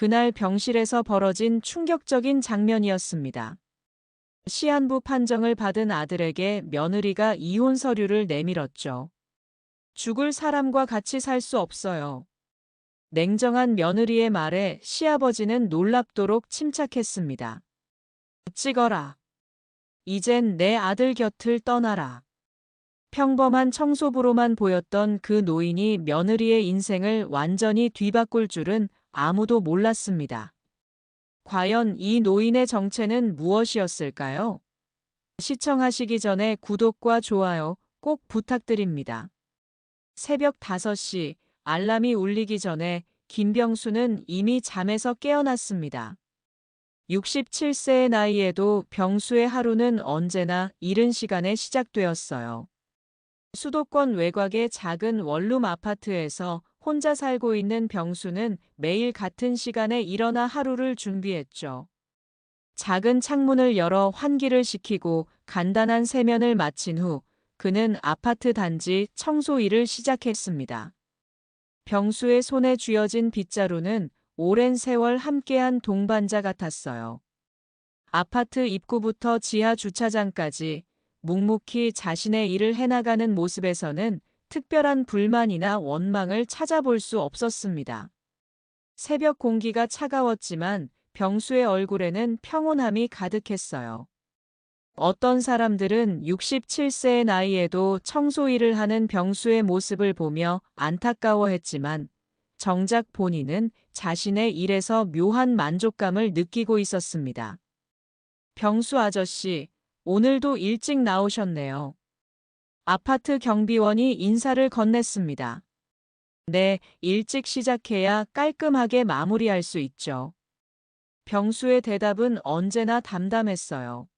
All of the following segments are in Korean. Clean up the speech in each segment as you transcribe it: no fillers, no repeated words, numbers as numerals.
그날 병실에서 벌어진 충격적인 장면이었습니다. 시한부 판정을 받은 아들에게 며느리가 이혼 서류를 내밀었죠. 죽을 사람과 같이 살 수 없어요. 냉정한 며느리의 말에 시아버지는 놀랍도록 침착했습니다. 찍어라. 이젠 내 아들 곁을 떠나라. 평범한 청소부로만 보였던 그 노인이 며느리의 인생을 완전히 뒤바꿀 줄은 아무도 몰랐습니다. 과연 이 노인의 정체는 무엇이었을까요? 시청하시기 전에 구독과 좋아요 꼭 부탁드립니다. 새벽 5시 알람이 울리기 전에 김병수는 이미 잠에서 깨어났습니다. 67세의 나이에도 병수의 하루는 언제나 이른 시간에 시작되었어요. 수도권 외곽의 작은 원룸 아파트에서 혼자 살고 있는 병수는 매일 같은 시간에 일어나 하루를 준비했죠. 작은 창문을 열어 환기를 시키고 간단한 세면을 마친 후 그는 아파트 단지 청소 일을 시작했습니다. 병수의 손에 쥐어진 빗자루는 오랜 세월 함께한 동반자 같았어요. 아파트 입구부터 지하 주차장까지 묵묵히 자신의 일을 해나가는 모습에서는 특별한 불만이나 원망을 찾아볼 수 없었습니다. 새벽 공기가 차가웠지만 병수의 얼굴에는 평온함이 가득했어요. 어떤 사람들은 67세의 나이에도 청소 일을 하는 병수의 모습을 보며 안타까워했지만 정작 본인은 자신의 일에서 묘한 만족감을 느끼고 있었습니다. 병수 아저씨, 오늘도 일찍 나오셨네요. 아파트 경비원이 인사를 건넸습니다. 네, 일찍 시작해야 깔끔하게 마무리할 수 있죠. 병수의 대답은 언제나 담담했어요.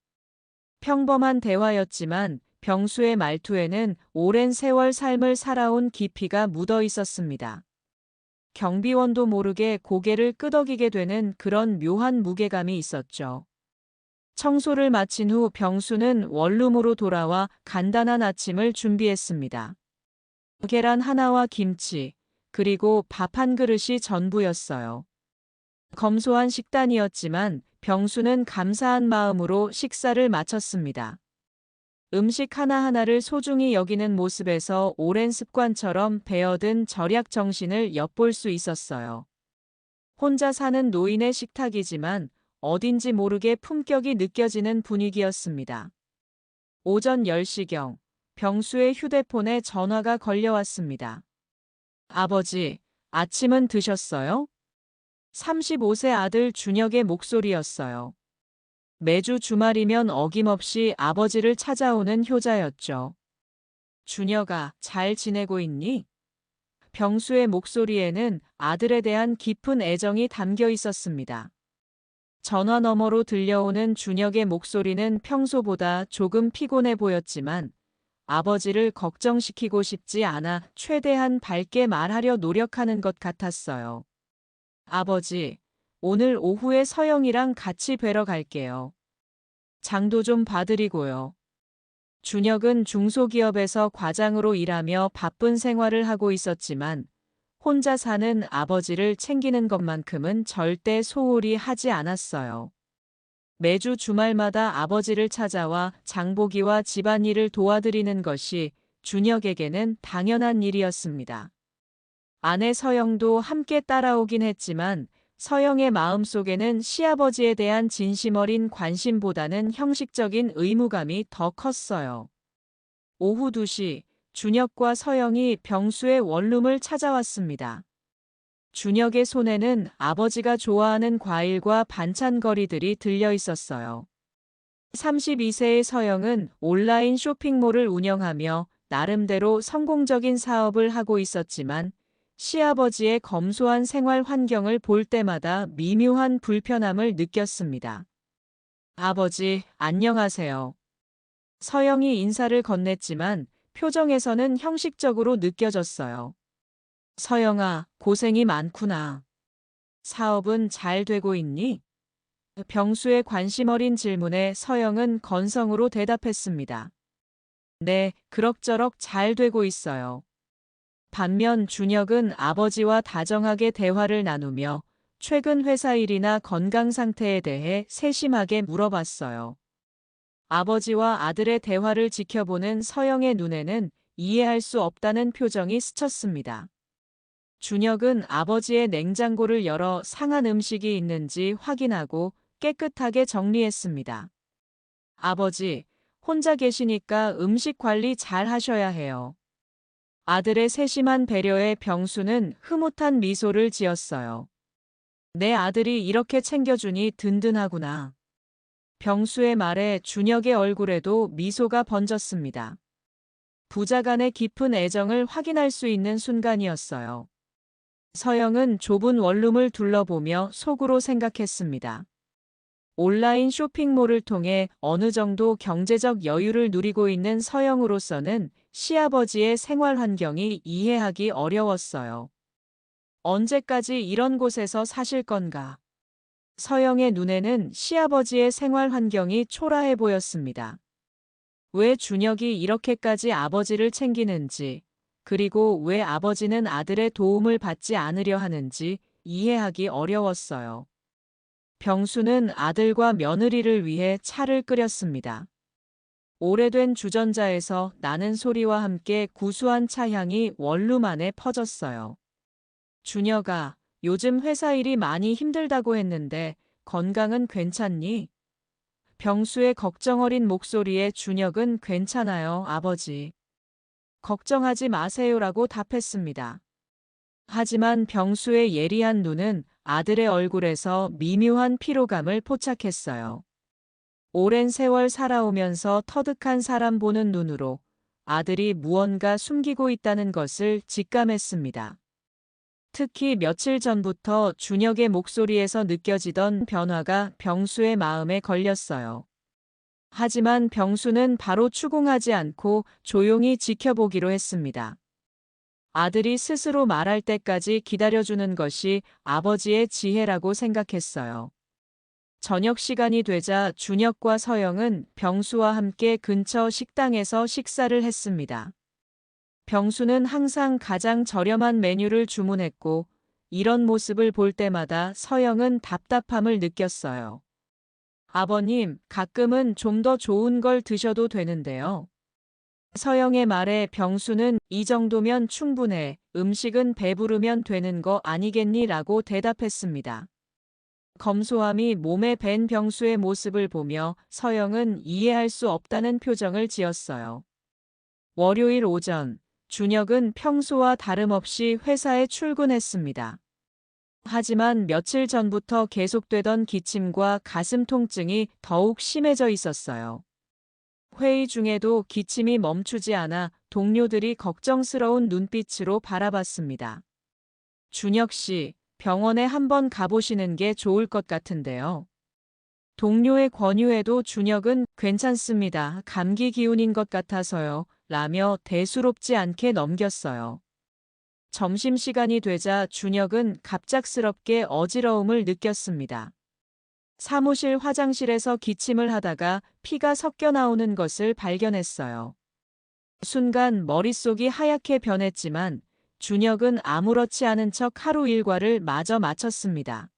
평범한 대화였지만 병수의 말투에는 오랜 세월 삶을 살아온 깊이가 묻어 있었습니다. 경비원도 모르게 고개를 끄덕이게 되는 그런 묘한 무게감이 있었죠. 청소를 마친 후 병수는 원룸으로 돌아와 간단한 아침을 준비했습니다. 계란 하나와 김치, 그리고 밥 한 그릇이 전부였어요. 검소한 식단이었지만 병수는 감사한 마음으로 식사를 마쳤습니다. 음식 하나하나를 소중히 여기는 모습에서 오랜 습관처럼 배어든 절약 정신을 엿볼 수 있었어요. 혼자 사는 노인의 식탁이지만 어딘지 모르게 품격이 느껴지는 분위기였습니다. 오전 10시경 병수의 휴대폰에 전화가 걸려왔습니다. 아버지, 아침은 드셨어요? 35세 아들 준혁의 목소리였어요. 매주 주말이면 어김없이 아버지를 찾아오는 효자였죠. 준혁아, 잘 지내고 있니? 병수의 목소리에는 아들에 대한 깊은 애정이 담겨 있었습니다. 전화 너머로 들려오는 준혁의 목소리는 평소보다 조금 피곤해 보였지만 아버지를 걱정시키고 싶지 않아 최대한 밝게 말하려 노력하는 것 같았어요. 아버지, 오늘 오후에 서영이랑 같이 뵈러 갈게요. 장도 좀 봐드리고요. 준혁은 중소기업에서 과장으로 일하며 바쁜 생활을 하고 있었지만 혼자 사는 아버지를 챙기는 것만큼은 절대 소홀히 하지 않았어요. 매주 주말마다 아버지를 찾아와 장보기와 집안일을 도와드리는 것이 준혁에게는 당연한 일이었습니다. 아내 서영도 함께 따라오긴 했지만 서영의 마음속에는 시아버지에 대한 진심 어린 관심보다는 형식적인 의무감이 더 컸어요. 오후 2시 준혁과 서영이 병수의 원룸을 찾아왔습니다. 준혁의 손에는 아버지가 좋아하는 과일과 반찬거리들이 들려 있었어요. 32세의 서영은 온라인 쇼핑몰을 운영하며 나름대로 성공적인 사업을 하고 있었지만 시아버지의 검소한 생활 환경을 볼 때마다 미묘한 불편함을 느꼈습니다. 아버지, 안녕하세요. 서영이 인사를 건넸지만 표정에서는 형식적으로 느껴졌어요. 서영아, 고생이 많구나. 사업은 잘 되고 있니? 병수의 관심 어린 질문에 서영은 건성으로 대답했습니다. 네, 그럭저럭 잘 되고 있어요. 반면 준혁은 아버지와 다정하게 대화를 나누며 최근 회사 일이나 건강 상태에 대해 세심하게 물어봤어요. 아버지와 아들의 대화를 지켜보는 서영의 눈에는 이해할 수 없다는 표정이 스쳤습니다. 준혁은 아버지의 냉장고를 열어 상한 음식이 있는지 확인하고 깨끗하게 정리했습니다. 아버지, 혼자 계시니까 음식 관리 잘 하셔야 해요. 아들의 세심한 배려에 병수는 흐뭇한 미소를 지었어요. 내 아들이 이렇게 챙겨주니 든든하구나. 병수의 말에 준혁의 얼굴에도 미소가 번졌습니다. 부자간의 깊은 애정을 확인할 수 있는 순간이었어요. 서영은 좁은 원룸을 둘러보며 속으로 생각했습니다. 온라인 쇼핑몰을 통해 어느 정도 경제적 여유를 누리고 있는 서영으로서는 시아버지의 생활 환경이 이해하기 어려웠어요. 언제까지 이런 곳에서 사실 건가? 서영의 눈에는 시아버지의 생활 환경이 초라해 보였습니다. 왜 준혁이 이렇게까지 아버지를 챙기는지, 그리고 왜 아버지는 아들의 도움을 받지 않으려 하는지 이해하기 어려웠어요. 병수는 아들과 며느리를 위해 차를 끓였습니다. 오래된 주전자에서 나는 소리와 함께 구수한 차향이 원룸 안에 퍼졌어요. 준혁아, 요즘 회사 일이 많이 힘들다고 했는데 건강은 괜찮니? 병수의 걱정 어린 목소리에 준혁은 괜찮아요, 아버지. 걱정하지 마세요라고 답했습니다. 하지만 병수의 예리한 눈은 아들의 얼굴에서 미묘한 피로감을 포착했어요. 오랜 세월 살아오면서 터득한 사람 보는 눈으로 아들이 무언가 숨기고 있다는 것을 직감했습니다. 특히 며칠 전부터 준혁의 목소리에서 느껴지던 변화가 병수의 마음에 걸렸어요. 하지만 병수는 바로 추궁하지 않고 조용히 지켜보기로 했습니다. 아들이 스스로 말할 때까지 기다려주는 것이 아버지의 지혜라고 생각했어요. 저녁 시간이 되자 준혁과 서영은 병수와 함께 근처 식당에서 식사를 했습니다. 병수는 항상 가장 저렴한 메뉴를 주문했고, 이런 모습을 볼 때마다 서영은 답답함을 느꼈어요. 아버님, 가끔은 좀 더 좋은 걸 드셔도 되는데요. 서영의 말에 병수는 이 정도면 충분해. 음식은 배부르면 되는 거 아니겠니? 라고 대답했습니다. 검소함이 몸에 밴 병수의 모습을 보며 서영은 이해할 수 없다는 표정을 지었어요. 월요일 오전, 준혁은 평소와 다름없이 회사에 출근했습니다. 하지만 며칠 전부터 계속되던 기침과 가슴 통증이 더욱 심해져 있었어요. 회의 중에도 기침이 멈추지 않아 동료들이 걱정스러운 눈빛으로 바라봤습니다. 준혁 씨, 병원에 한번 가보시는 게 좋을 것 같은데요. 동료의 권유에도 준혁은 괜찮습니다. 감기 기운인 것 같아서요. 라며 대수롭지 않게 넘겼어요. 점심시간이 되자 준혁은 갑작스럽게 어지러움을 느꼈습니다. 사무실 화장실에서 기침을 하다가 피가 섞여 나오는 것을 발견했어요. 순간 머릿속이 하얗게 변했지만 준혁은 아무렇지 않은 척 하루 일과를 마저 마쳤습니다.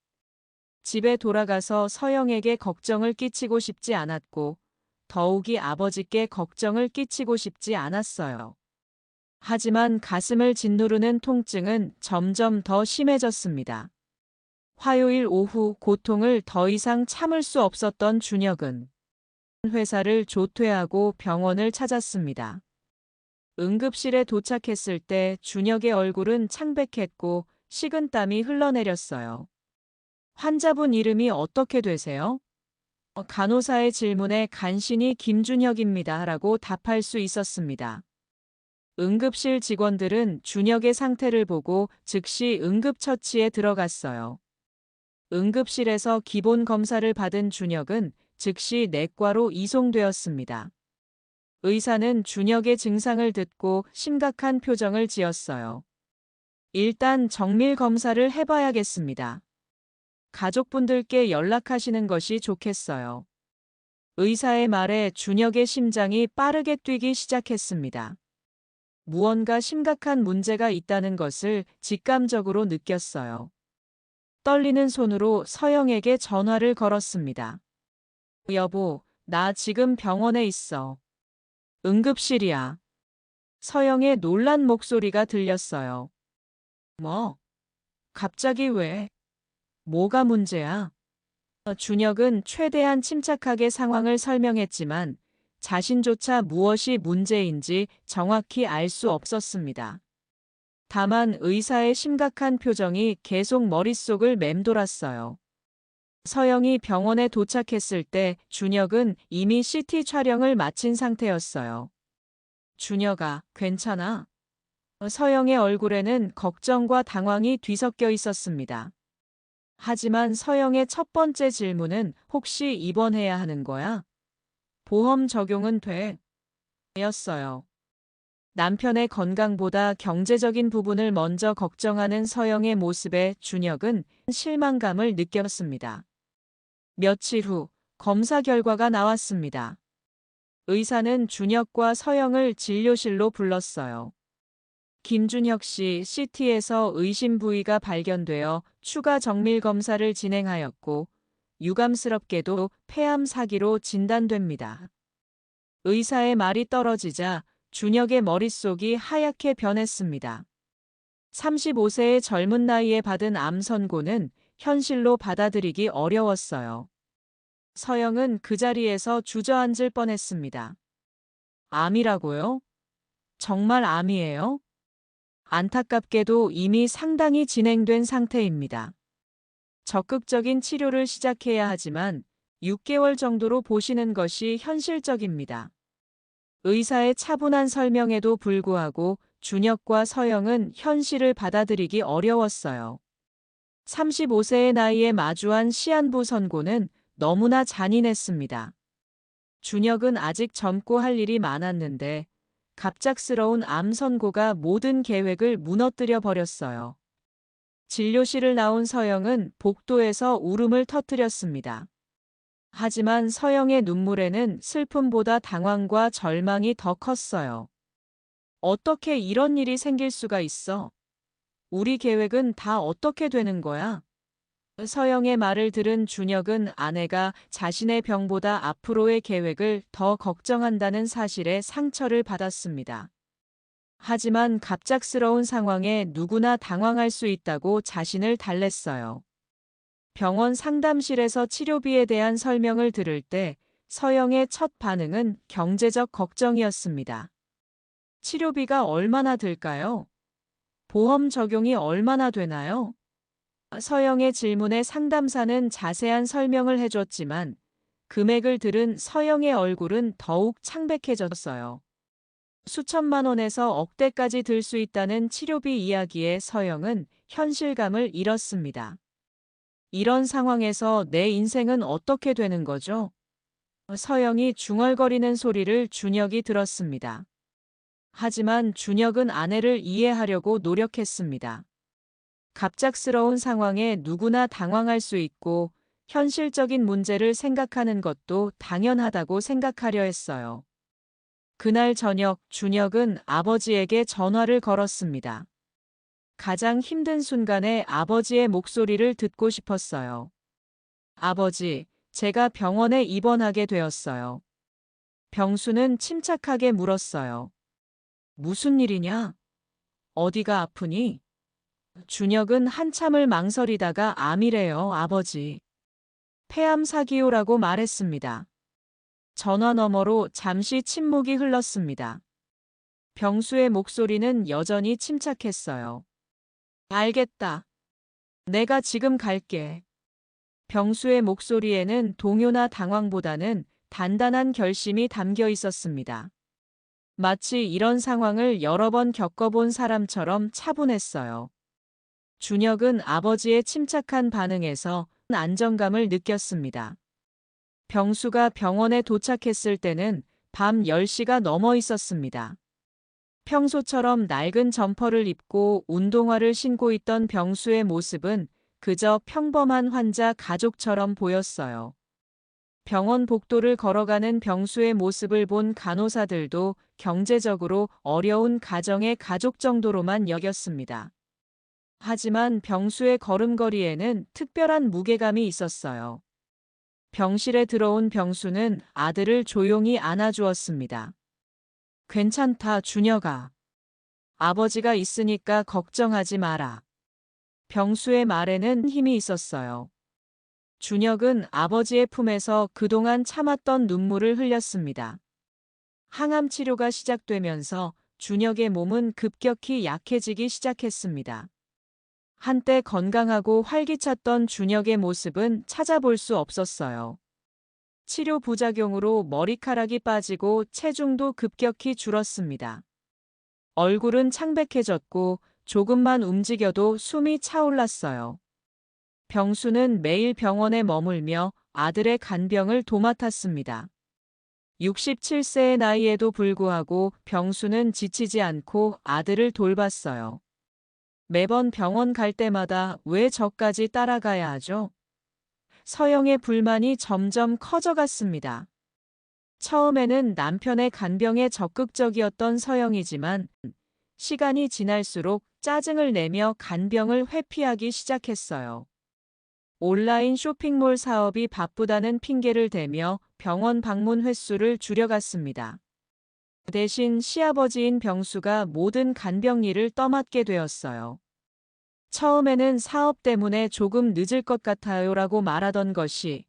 집에 돌아가서 서영에게 걱정을 끼치고 싶지 않았고 더욱이 아버지께 걱정을 끼치고 싶지 않았어요. 하지만 가슴을 짓누르는 통증은 점점 더 심해졌습니다. 화요일 오후 고통을 더 이상 참을 수 없었던 준혁은 회사를 조퇴하고 병원을 찾았습니다. 응급실에 도착했을 때 준혁의 얼굴은 창백했고 식은땀이 흘러내렸어요. 환자분 이름이 어떻게 되세요? 간호사의 질문에 간신히 김준혁입니다. 라고 답할 수 있었습니다. 응급실 직원들은 준혁의 상태를 보고 즉시 응급처치에 들어갔어요. 응급실에서 기본 검사를 받은 준혁은 즉시 내과로 이송되었습니다. 의사는 준혁의 증상을 듣고 심각한 표정을 지었어요. 일단 정밀 검사를 해봐야겠습니다. 가족분들께 연락하시는 것이 좋겠어요. 의사의 말에 준혁의 심장이 빠르게 뛰기 시작했습니다. 무언가 심각한 문제가 있다는 것을 직감적으로 느꼈어요. 떨리는 손으로 서영에게 전화를 걸었습니다. 여보, 나 지금 병원에 있어. 응급실이야. 서영의 놀란 목소리가 들렸어요. 뭐? 갑자기 왜? 뭐가 문제야? 준혁은 최대한 침착하게 상황을 설명했지만 자신조차 무엇이 문제인지 정확히 알 수 없었습니다. 다만 의사의 심각한 표정이 계속 머릿속을 맴돌았어요. 서영이 병원에 도착했을 때 준혁은 이미 CT 촬영을 마친 상태였어요. 준혁아, 괜찮아? 서영의 얼굴에는 걱정과 당황이 뒤섞여 있었습니다. 하지만 서영의 첫 번째 질문은 혹시 입원해야 하는 거야? 보험 적용은 돼? 였어요. 남편의 건강보다 경제적인 부분을 먼저 걱정하는 서영의 모습에 준혁은 실망감을 느꼈습니다. 며칠 후 검사 결과가 나왔습니다. 의사는 준혁과 서영을 진료실로 불렀어요. 김준혁 씨 CT에서 의심 부위가 발견되어 추가 정밀 검사를 진행하였고 유감스럽게도 폐암 사기로 진단됩니다. 의사의 말이 떨어지자 준혁의 머릿속이 하얗게 변했습니다. 35세의 젊은 나이에 받은 암 선고는 현실로 받아들이기 어려웠어요. 서영은 그 자리에서 주저앉을 뻔했습니다. 암이라고요? 정말 암이에요? 안타깝게도 이미 상당히 진행된 상태입니다. 적극적인 치료를 시작해야 하지만 6개월 정도로 보시는 것이 현실적입니다. 의사의 차분한 설명에도 불구하고 준혁과 서영은 현실을 받아들이기 어려웠어요. 35세의 나이에 마주한 시한부 선고는 너무나 잔인했습니다. 준혁은 아직 젊고 할 일이 많았는데 갑작스러운 암 선고가 모든 계획을 무너뜨려 버렸어요. 진료실을 나온 서영은 복도에서 울음을 터뜨렸습니다. 하지만 서영의 눈물에는 슬픔보다 당황과 절망이 더 컸어요. 어떻게 이런 일이 생길 수가 있어? 우리 계획은 다 어떻게 되는 거야? 서영의 말을 들은 준혁은 아내가 자신의 병보다 앞으로의 계획을 더 걱정한다는 사실에 상처를 받았습니다. 하지만 갑작스러운 상황에 누구나 당황할 수 있다고 자신을 달랬어요. 병원 상담실에서 치료비에 대한 설명을 들을 때 서영의 첫 반응은 경제적 걱정이었습니다. 치료비가 얼마나 들까요? 보험 적용이 얼마나 되나요? 서영의 질문에 상담사는 자세한 설명을 해줬지만 금액을 들은 서영의 얼굴은 더욱 창백해졌어요. 수천만 원에서 억대까지 들 수 있다는 치료비 이야기에 서영은 현실감을 잃었습니다. 이런 상황에서 내 인생은 어떻게 되는 거죠? 서영이 중얼거리는 소리를 준혁이 들었습니다. 하지만 준혁은 아내를 이해하려고 노력했습니다. 갑작스러운 상황에 누구나 당황할 수 있고 현실적인 문제를 생각하는 것도 당연하다고 생각하려 했어요. 그날 저녁 준혁은 아버지에게 전화를 걸었습니다. 가장 힘든 순간에 아버지의 목소리를 듣고 싶었어요. 아버지, 제가 병원에 입원하게 되었어요. 병수는 침착하게 물었어요. 무슨 일이냐? 어디가 아프니? 준혁은 한참을 망설이다가 암이래요, 아버지. 폐암 사기요라고 말했습니다. 전화 너머로 잠시 침묵이 흘렀습니다. 병수의 목소리는 여전히 침착했어요. 알겠다. 내가 지금 갈게. 병수의 목소리에는 동요나 당황보다는 단단한 결심이 담겨 있었습니다. 마치 이런 상황을 여러 번 겪어본 사람처럼 차분했어요. 준혁은 아버지의 침착한 반응에서 안정감을 느꼈습니다. 병수가 병원에 도착했을 때는 밤 10시가 넘어 있었습니다. 평소처럼 낡은 점퍼를 입고 운동화를 신고 있던 병수의 모습은 그저 평범한 환자 가족처럼 보였어요. 병원 복도를 걸어가는 병수의 모습을 본 간호사들도 경제적으로 어려운 가정의 가족 정도로만 여겼습니다. 하지만 병수의 걸음걸이에는 특별한 무게감이 있었어요. 병실에 들어온 병수는 아들을 조용히 안아주었습니다. 괜찮다, 준혁아. 아버지가 있으니까 걱정하지 마라. 병수의 말에는 힘이 있었어요. 준혁은 아버지의 품에서 그동안 참았던 눈물을 흘렸습니다. 항암 치료가 시작되면서 준혁의 몸은 급격히 약해지기 시작했습니다. 한때 건강하고 활기찼던 준혁의 모습은 찾아볼 수 없었어요. 치료 부작용으로 머리카락이 빠지고 체중도 급격히 줄었습니다. 얼굴은 창백해졌고 조금만 움직여도 숨이 차올랐어요. 병수는 매일 병원에 머물며 아들의 간병을 도맡았습니다. 67세의 나이에도 불구하고 병수는 지치지 않고 아들을 돌봤어요. 매번 병원 갈 때마다 왜 저까지 따라가야 하죠? 서영의 불만이 점점 커져갔습니다. 처음에는 남편의 간병에 적극적이었던 서영이지만 시간이 지날수록 짜증을 내며 간병을 회피하기 시작했어요. 온라인 쇼핑몰 사업이 바쁘다는 핑계를 대며 병원 방문 횟수를 줄여갔습니다. 대신 시아버지인 병수가 모든 간병 일을 떠맡게 되었어요. 처음에는 사업 때문에 조금 늦을 것 같아요라고 말하던 것이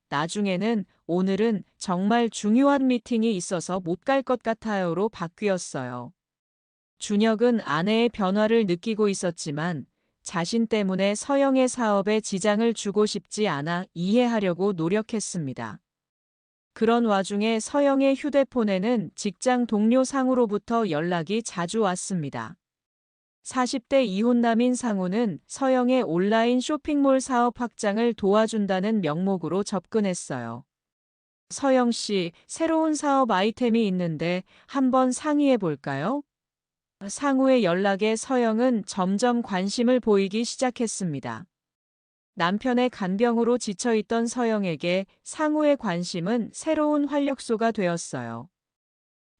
나중에는 오늘은 정말 중요한 미팅이 있어서 못 갈 것 같아요로 바뀌었어요. 준혁은 아내의 변화를 느끼고 있었지만 자신 때문에 서영의 사업에 지장을 주고 싶지 않아 이해하려고 노력했습니다. 그런 와중에 서영의 휴대폰에는 직장 동료 상우로부터 연락이 자주 왔습니다. 40대 이혼남인 상우는 서영의 온라인 쇼핑몰 사업 확장을 도와준다는 명목으로 접근했어요. 서영 씨, 새로운 사업 아이템이 있는데 한번 상의해 볼까요? 상우의 연락에 서영은 점점 관심을 보이기 시작했습니다. 남편의 간병으로 지쳐있던 서영에게 상우의 관심은 새로운 활력소가 되었어요.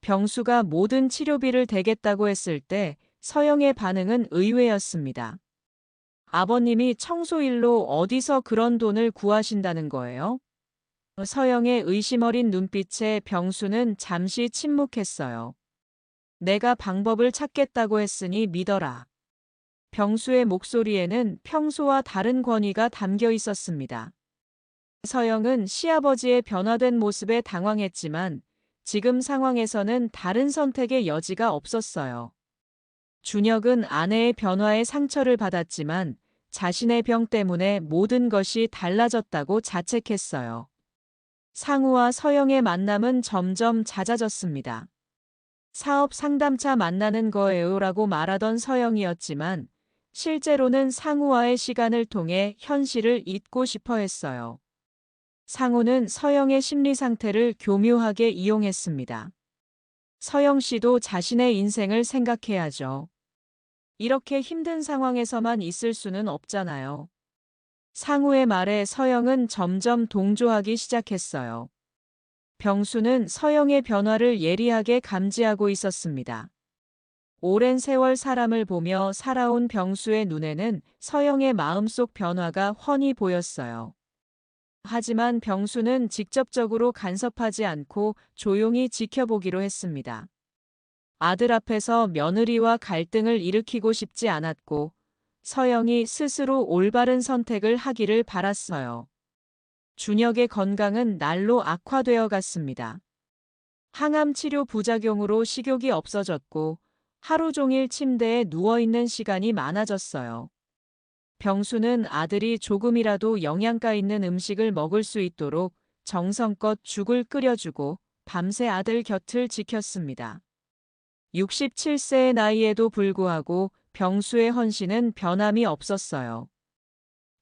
병수가 모든 치료비를 대겠다고 했을 때 서영의 반응은 의외였습니다. 아버님이 청소일로 어디서 그런 돈을 구하신다는 거예요? 서영의 의심 어린 눈빛에 병수는 잠시 침묵했어요. 내가 방법을 찾겠다고 했으니 믿어라. 병수의 목소리에는 평소와 다른 권위가 담겨 있었습니다. 서영은 시아버지의 변화된 모습에 당황했지만 지금 상황에서는 다른 선택의 여지가 없었어요. 준혁은 아내의 변화에 상처를 받았지만 자신의 병 때문에 모든 것이 달라졌다고 자책했어요. 상우와 서영의 만남은 점점 잦아졌습니다. 사업 상담차 만나는 거예요라고 말하던 서영이었지만 실제로는 상우와의 시간을 통해 현실을 잊고 싶어 했어요. 상우는 서영의 심리 상태를 교묘하게 이용했습니다. 서영 씨도 자신의 인생을 생각해야죠. 이렇게 힘든 상황에서만 있을 수는 없잖아요. 상우의 말에 서영은 점점 동조하기 시작했어요. 병수는 서영의 변화를 예리하게 감지하고 있었습니다. 오랜 세월 사람을 보며 살아온 병수의 눈에는 서영의 마음속 변화가 훤히 보였어요. 하지만 병수는 직접적으로 간섭하지 않고 조용히 지켜보기로 했습니다. 아들 앞에서 며느리와 갈등을 일으키고 싶지 않았고 서영이 스스로 올바른 선택을 하기를 바랐어요. 준혁의 건강은 날로 악화되어 갔습니다. 항암 치료 부작용으로 식욕이 없어졌고 하루 종일 침대에 누워있는 시간이 많아졌어요. 병수는 아들이 조금이라도 영양가 있는 음식을 먹을 수 있도록 정성껏 죽을 끓여주고 밤새 아들 곁을 지켰습니다. 67세의 나이에도 불구하고 병수의 헌신은 변함이 없었어요.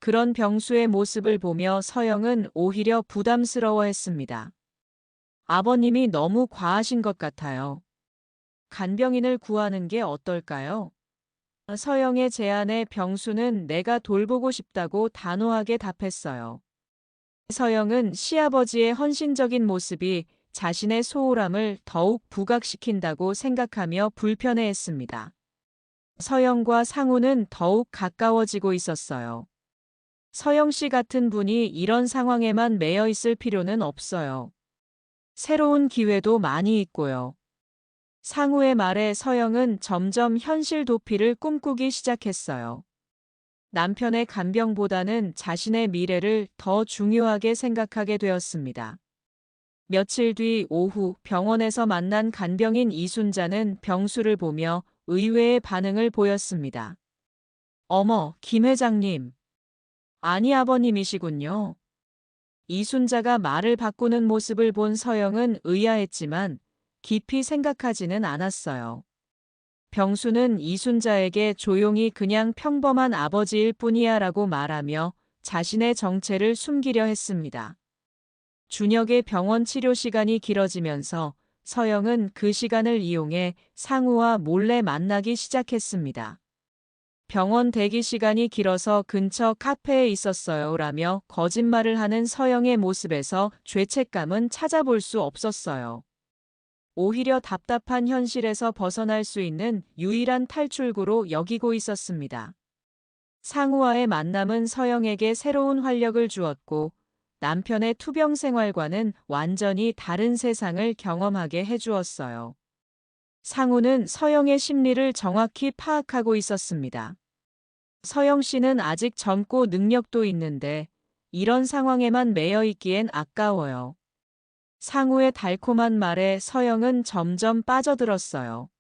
그런 병수의 모습을 보며 서영은 오히려 부담스러워했습니다. 아버님이 너무 과하신 것 같아요. 간병인을 구하는 게 어떨까요? 서영의 제안에 병수는 내가 돌보고 싶다고 단호하게 답했어요. 서영은 시아버지의 헌신적인 모습이 자신의 소홀함을 더욱 부각시킨다고 생각하며 불편해했습니다. 서영과 상우는 더욱 가까워지고 있었어요. 서영 씨 같은 분이 이런 상황에만 매여 있을 필요는 없어요. 새로운 기회도 많이 있고요. 상우의 말에 서영은 점점 현실 도피를 꿈꾸기 시작했어요. 남편의 간병보다는 자신의 미래를 더 중요하게 생각하게 되었습니다. 며칠 뒤 오후 병원에서 만난 간병인 이순자는 병수를 보며 의외의 반응을 보였습니다. 어머, 김 회장님. 아니 아버님이시군요. 이순자가 말을 바꾸는 모습을 본 서영은 의아했지만 깊이 생각하지는 않았어요. 병수는 이순자에게 조용히 그냥 평범한 아버지일 뿐이야 라고 말하며 자신의 정체를 숨기려 했습니다. 준혁의 병원 치료 시간이 길어지면서 서영은 그 시간을 이용해 상우와 몰래 만나기 시작했습니다. 병원 대기 시간이 길어서 근처 카페에 있었어요 라며 거짓말을 하는 서영의 모습에서 죄책감은 찾아볼 수 없었어요. 오히려 답답한 현실에서 벗어날 수 있는 유일한 탈출구로 여기고 있었습니다. 상우와의 만남은 서영에게 새로운 활력을 주었고 남편의 투병 생활과는 완전히 다른 세상을 경험하게 해주었어요. 상우는 서영의 심리를 정확히 파악하고 있었습니다. 서영 씨는 아직 젊고 능력도 있는데 이런 상황에만 매여 있기엔 아까워요. 상우의 달콤한 말에 서영은 점점 빠져들었어요.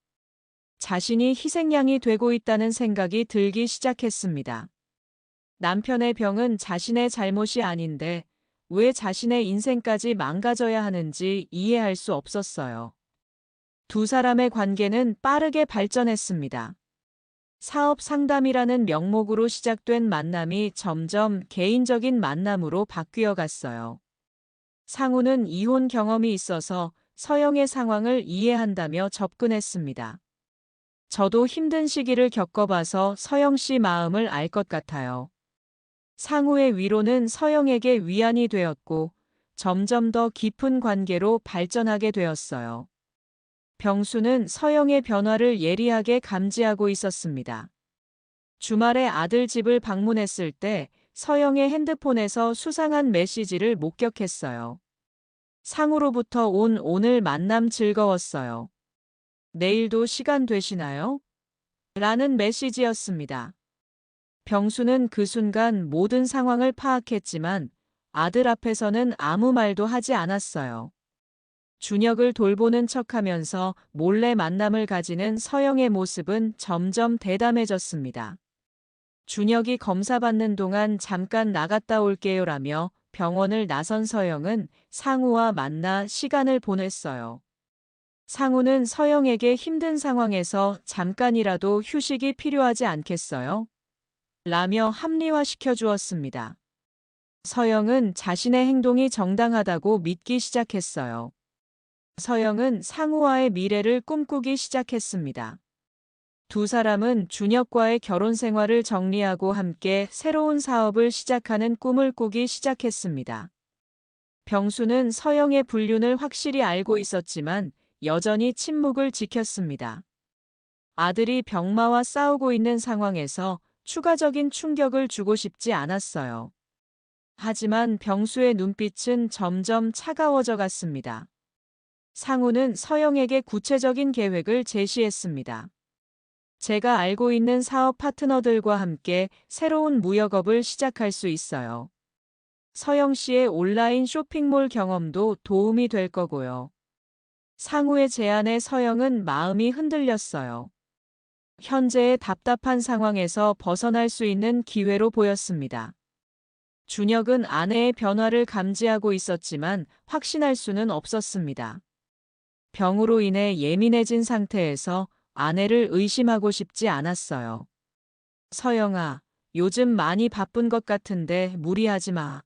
자신이 희생양이 되고 있다는 생각이 들기 시작했습니다. 남편의 병은 자신의 잘못이 아닌데 왜 자신의 인생까지 망가져야 하는지 이해할 수 없었어요. 두 사람의 관계는 빠르게 발전했습니다. 사업 상담이라는 명목으로 시작된 만남이 점점 개인적인 만남으로 바뀌어 갔어요. 상우는 이혼 경험이 있어서 서영의 상황을 이해한다며 접근했습니다. 저도 힘든 시기를 겪어봐서 서영 씨 마음을 알 것 같아요. 상우의 위로는 서영에게 위안이 되었고 점점 더 깊은 관계로 발전하게 되었어요. 병수는 서영의 변화를 예리하게 감지하고 있었습니다. 주말에 아들 집을 방문했을 때 서영의 핸드폰에서 수상한 메시지를 목격했어요. 상우로부터 온 오늘 만남 즐거웠어요. 내일도 시간 되시나요? 라는 메시지였습니다. 병수는 그 순간 모든 상황을 파악했지만 아들 앞에서는 아무 말도 하지 않았어요. 준혁을 돌보는 척하면서 몰래 만남을 가지는 서영의 모습은 점점 대담해졌습니다. 준혁이 검사받는 동안 잠깐 나갔다 올게요라며 병원을 나선 서영은 상우와 만나 시간을 보냈어요. 상우는 서영에게 힘든 상황에서 잠깐이라도 휴식이 필요하지 않겠어요? 라며 합리화시켜 주었습니다. 서영은 자신의 행동이 정당하다고 믿기 시작했어요. 서영은 상우와의 미래를 꿈꾸기 시작했습니다. 두 사람은 준혁과의 결혼 생활을 정리하고 함께 새로운 사업을 시작하는 꿈을 꾸기 시작했습니다. 병수는 서영의 불륜을 확실히 알고 있었지만 여전히 침묵을 지켰습니다. 아들이 병마와 싸우고 있는 상황에서 추가적인 충격을 주고 싶지 않았어요. 하지만 병수의 눈빛은 점점 차가워져 갔습니다. 상우는 서영에게 구체적인 계획을 제시했습니다. 제가 알고 있는 사업 파트너들과 함께 새로운 무역업을 시작할 수 있어요. 서영 씨의 온라인 쇼핑몰 경험도 도움이 될 거고요. 상우의 제안에 서영은 마음이 흔들렸어요. 현재의 답답한 상황에서 벗어날 수 있는 기회로 보였습니다. 준혁은 아내의 변화를 감지하고 있었지만 확신할 수는 없었습니다. 병으로 인해 예민해진 상태에서 아내를 의심하고 싶지 않았어요. 서영아, 요즘 많이 바쁜 것 같은데 무리하지 마.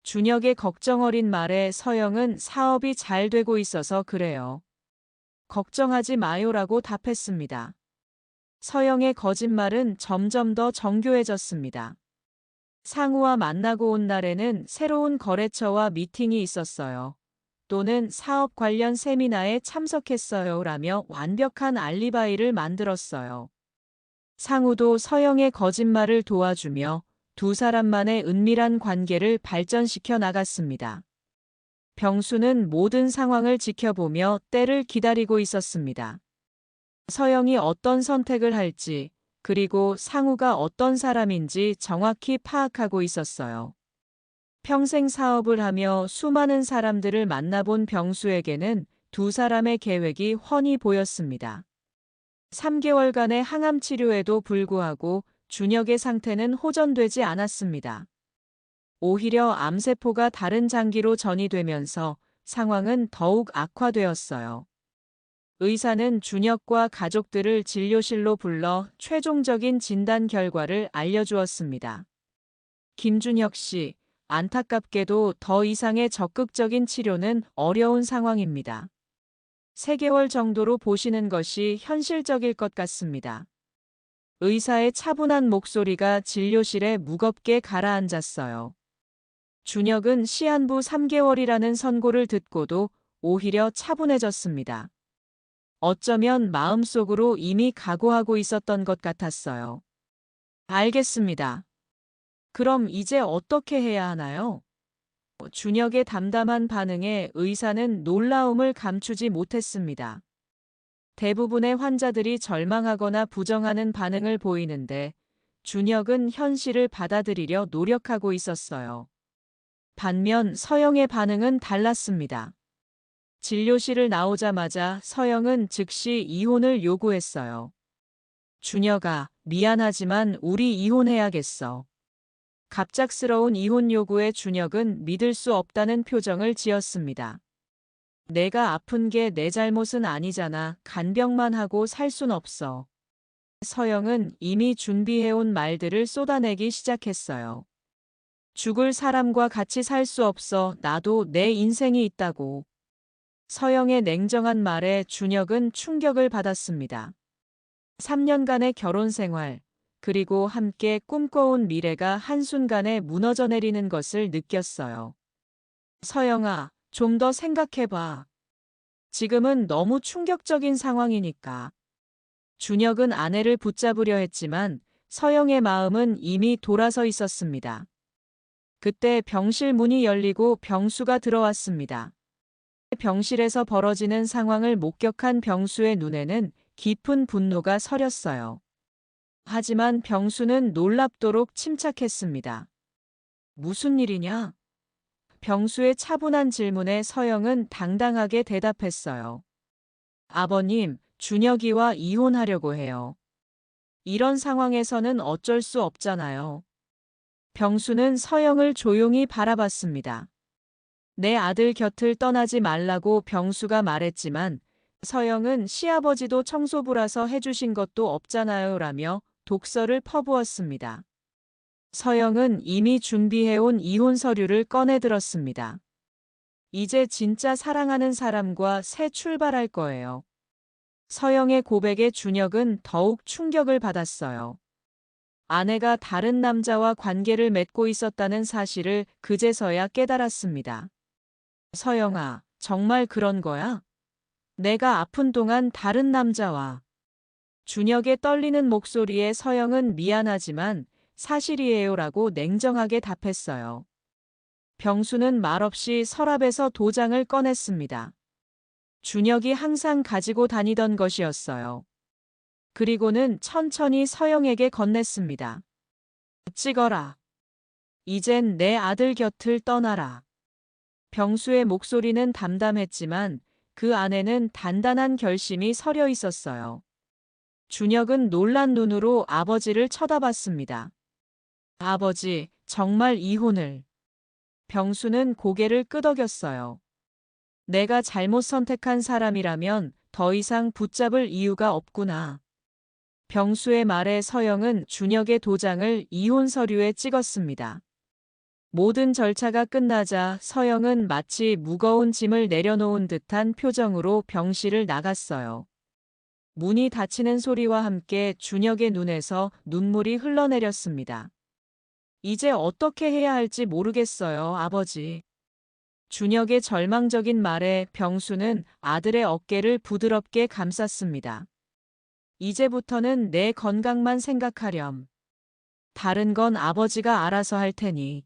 준혁의 걱정 어린 말에 서영은 사업이 잘 되고 있어서 그래요. 걱정하지 마요라고 답했습니다. 서영의 거짓말은 점점 더 정교해졌습니다. 상우와 만나고 온 날에는 새로운 거래처와 미팅이 있었어요. 또는 사업 관련 세미나에 참석했어요 라며 완벽한 알리바이를 만들었어요. 상우도 서영의 거짓말을 도와주며 두 사람만의 은밀한 관계를 발전시켜 나갔습니다. 병수는 모든 상황을 지켜보며 때를 기다리고 있었습니다. 서영이 어떤 선택을 할지, 그리고 상우가 어떤 사람인지 정확히 파악하고 있었어요. 평생 사업을 하며 수많은 사람들을 만나본 병수에게는 두 사람의 계획이 훤히 보였습니다. 3개월간의 항암 치료에도 불구하고 준혁의 상태는 호전되지 않았습니다. 오히려 암세포가 다른 장기로 전이되면서 상황은 더욱 악화되었어요. 의사는 준혁과 가족들을 진료실로 불러 최종적인 진단 결과를 알려주었습니다. 김준혁 씨, 안타깝게도 더 이상의 적극적인 치료는 어려운 상황입니다. 3개월 정도로 보시는 것이 현실적일 것 같습니다. 의사의 차분한 목소리가 진료실에 무겁게 가라앉았어요. 준혁은 시한부 3개월이라는 선고를 듣고도 오히려 차분해졌습니다. 어쩌면 마음속으로 이미 각오하고 있었던 것 같았어요. 알겠습니다. 그럼 이제 어떻게 해야 하나요? 준혁의 담담한 반응에 의사는 놀라움을 감추지 못했습니다. 대부분의 환자들이 절망하거나 부정하는 반응을 보이는데 준혁은 현실을 받아들이려 노력하고 있었어요. 반면 서영의 반응은 달랐습니다. 진료실을 나오자마자 서영은 즉시 이혼을 요구했어요. 준혁아, 미안하지만 우리 이혼해야겠어. 갑작스러운 이혼 요구에 준혁은 믿을 수 없다는 표정을 지었습니다. 내가 아픈 게 내 잘못은 아니잖아. 간병만 하고 살 순 없어. 서영은 이미 준비해온 말들을 쏟아내기 시작했어요. 죽을 사람과 같이 살 수 없어. 나도 내 인생이 있다고. 서영의 냉정한 말에 준혁은 충격을 받았습니다. 3년간의 결혼 생활, 그리고 함께 꿈꿔온 미래가 한순간에 무너져 내리는 것을 느꼈어요. 서영아, 좀 더 생각해봐. 지금은 너무 충격적인 상황이니까. 준혁은 아내를 붙잡으려 했지만 서영의 마음은 이미 돌아서 있었습니다. 그때 병실 문이 열리고 병수가 들어왔습니다. 병실에서 벌어지는 상황을 목격한 병수의 눈에는 깊은 분노가 서렸어요. 하지만 병수는 놀랍도록 침착했습니다. 무슨 일이냐? 병수의 차분한 질문에 서영은 당당하게 대답했어요. 아버님, 준혁이와 이혼하려고 해요. 이런 상황에서는 어쩔 수 없잖아요. 병수는 서영을 조용히 바라봤습니다. 내 아들 곁을 떠나지 말라고 병수가 말했지만 서영은 시아버지도 청소부라서 해주신 것도 없잖아요 라며 독설을 퍼부었습니다. 서영은 이미 준비해온 이혼 서류를 꺼내들었습니다. 이제 진짜 사랑하는 사람과 새 출발할 거예요. 서영의 고백에 준혁은 더욱 충격을 받았어요. 아내가 다른 남자와 관계를 맺고 있었다는 사실을 그제서야 깨달았습니다. 서영아, 정말 그런 거야? 내가 아픈 동안 다른 남자와. 준혁의 떨리는 목소리에 서영은 미안하지만 사실이에요라고 냉정하게 답했어요. 병수는 말없이 서랍에서 도장을 꺼냈습니다. 준혁이 항상 가지고 다니던 것이었어요. 그리고는 천천히 서영에게 건넸습니다. 찍어라. 이젠 내 아들 곁을 떠나라. 병수의 목소리는 담담했지만 그 안에는 단단한 결심이 서려 있었어요. 준혁은 놀란 눈으로 아버지를 쳐다봤습니다. 아버지, 정말 이혼을. 병수는 고개를 끄덕였어요. 내가 잘못 선택한 사람이라면 더 이상 붙잡을 이유가 없구나. 병수의 말에 서영은 준혁의 도장을 이혼 서류에 찍었습니다. 모든 절차가 끝나자 서영은 마치 무거운 짐을 내려놓은 듯한 표정으로 병실을 나갔어요. 문이 닫히는 소리와 함께 준혁의 눈에서 눈물이 흘러내렸습니다. 이제 어떻게 해야 할지 모르겠어요, 아버지. 준혁의 절망적인 말에 병수는 아들의 어깨를 부드럽게 감쌌습니다. 이제부터는 내 건강만 생각하렴. 다른 건 아버지가 알아서 할 테니.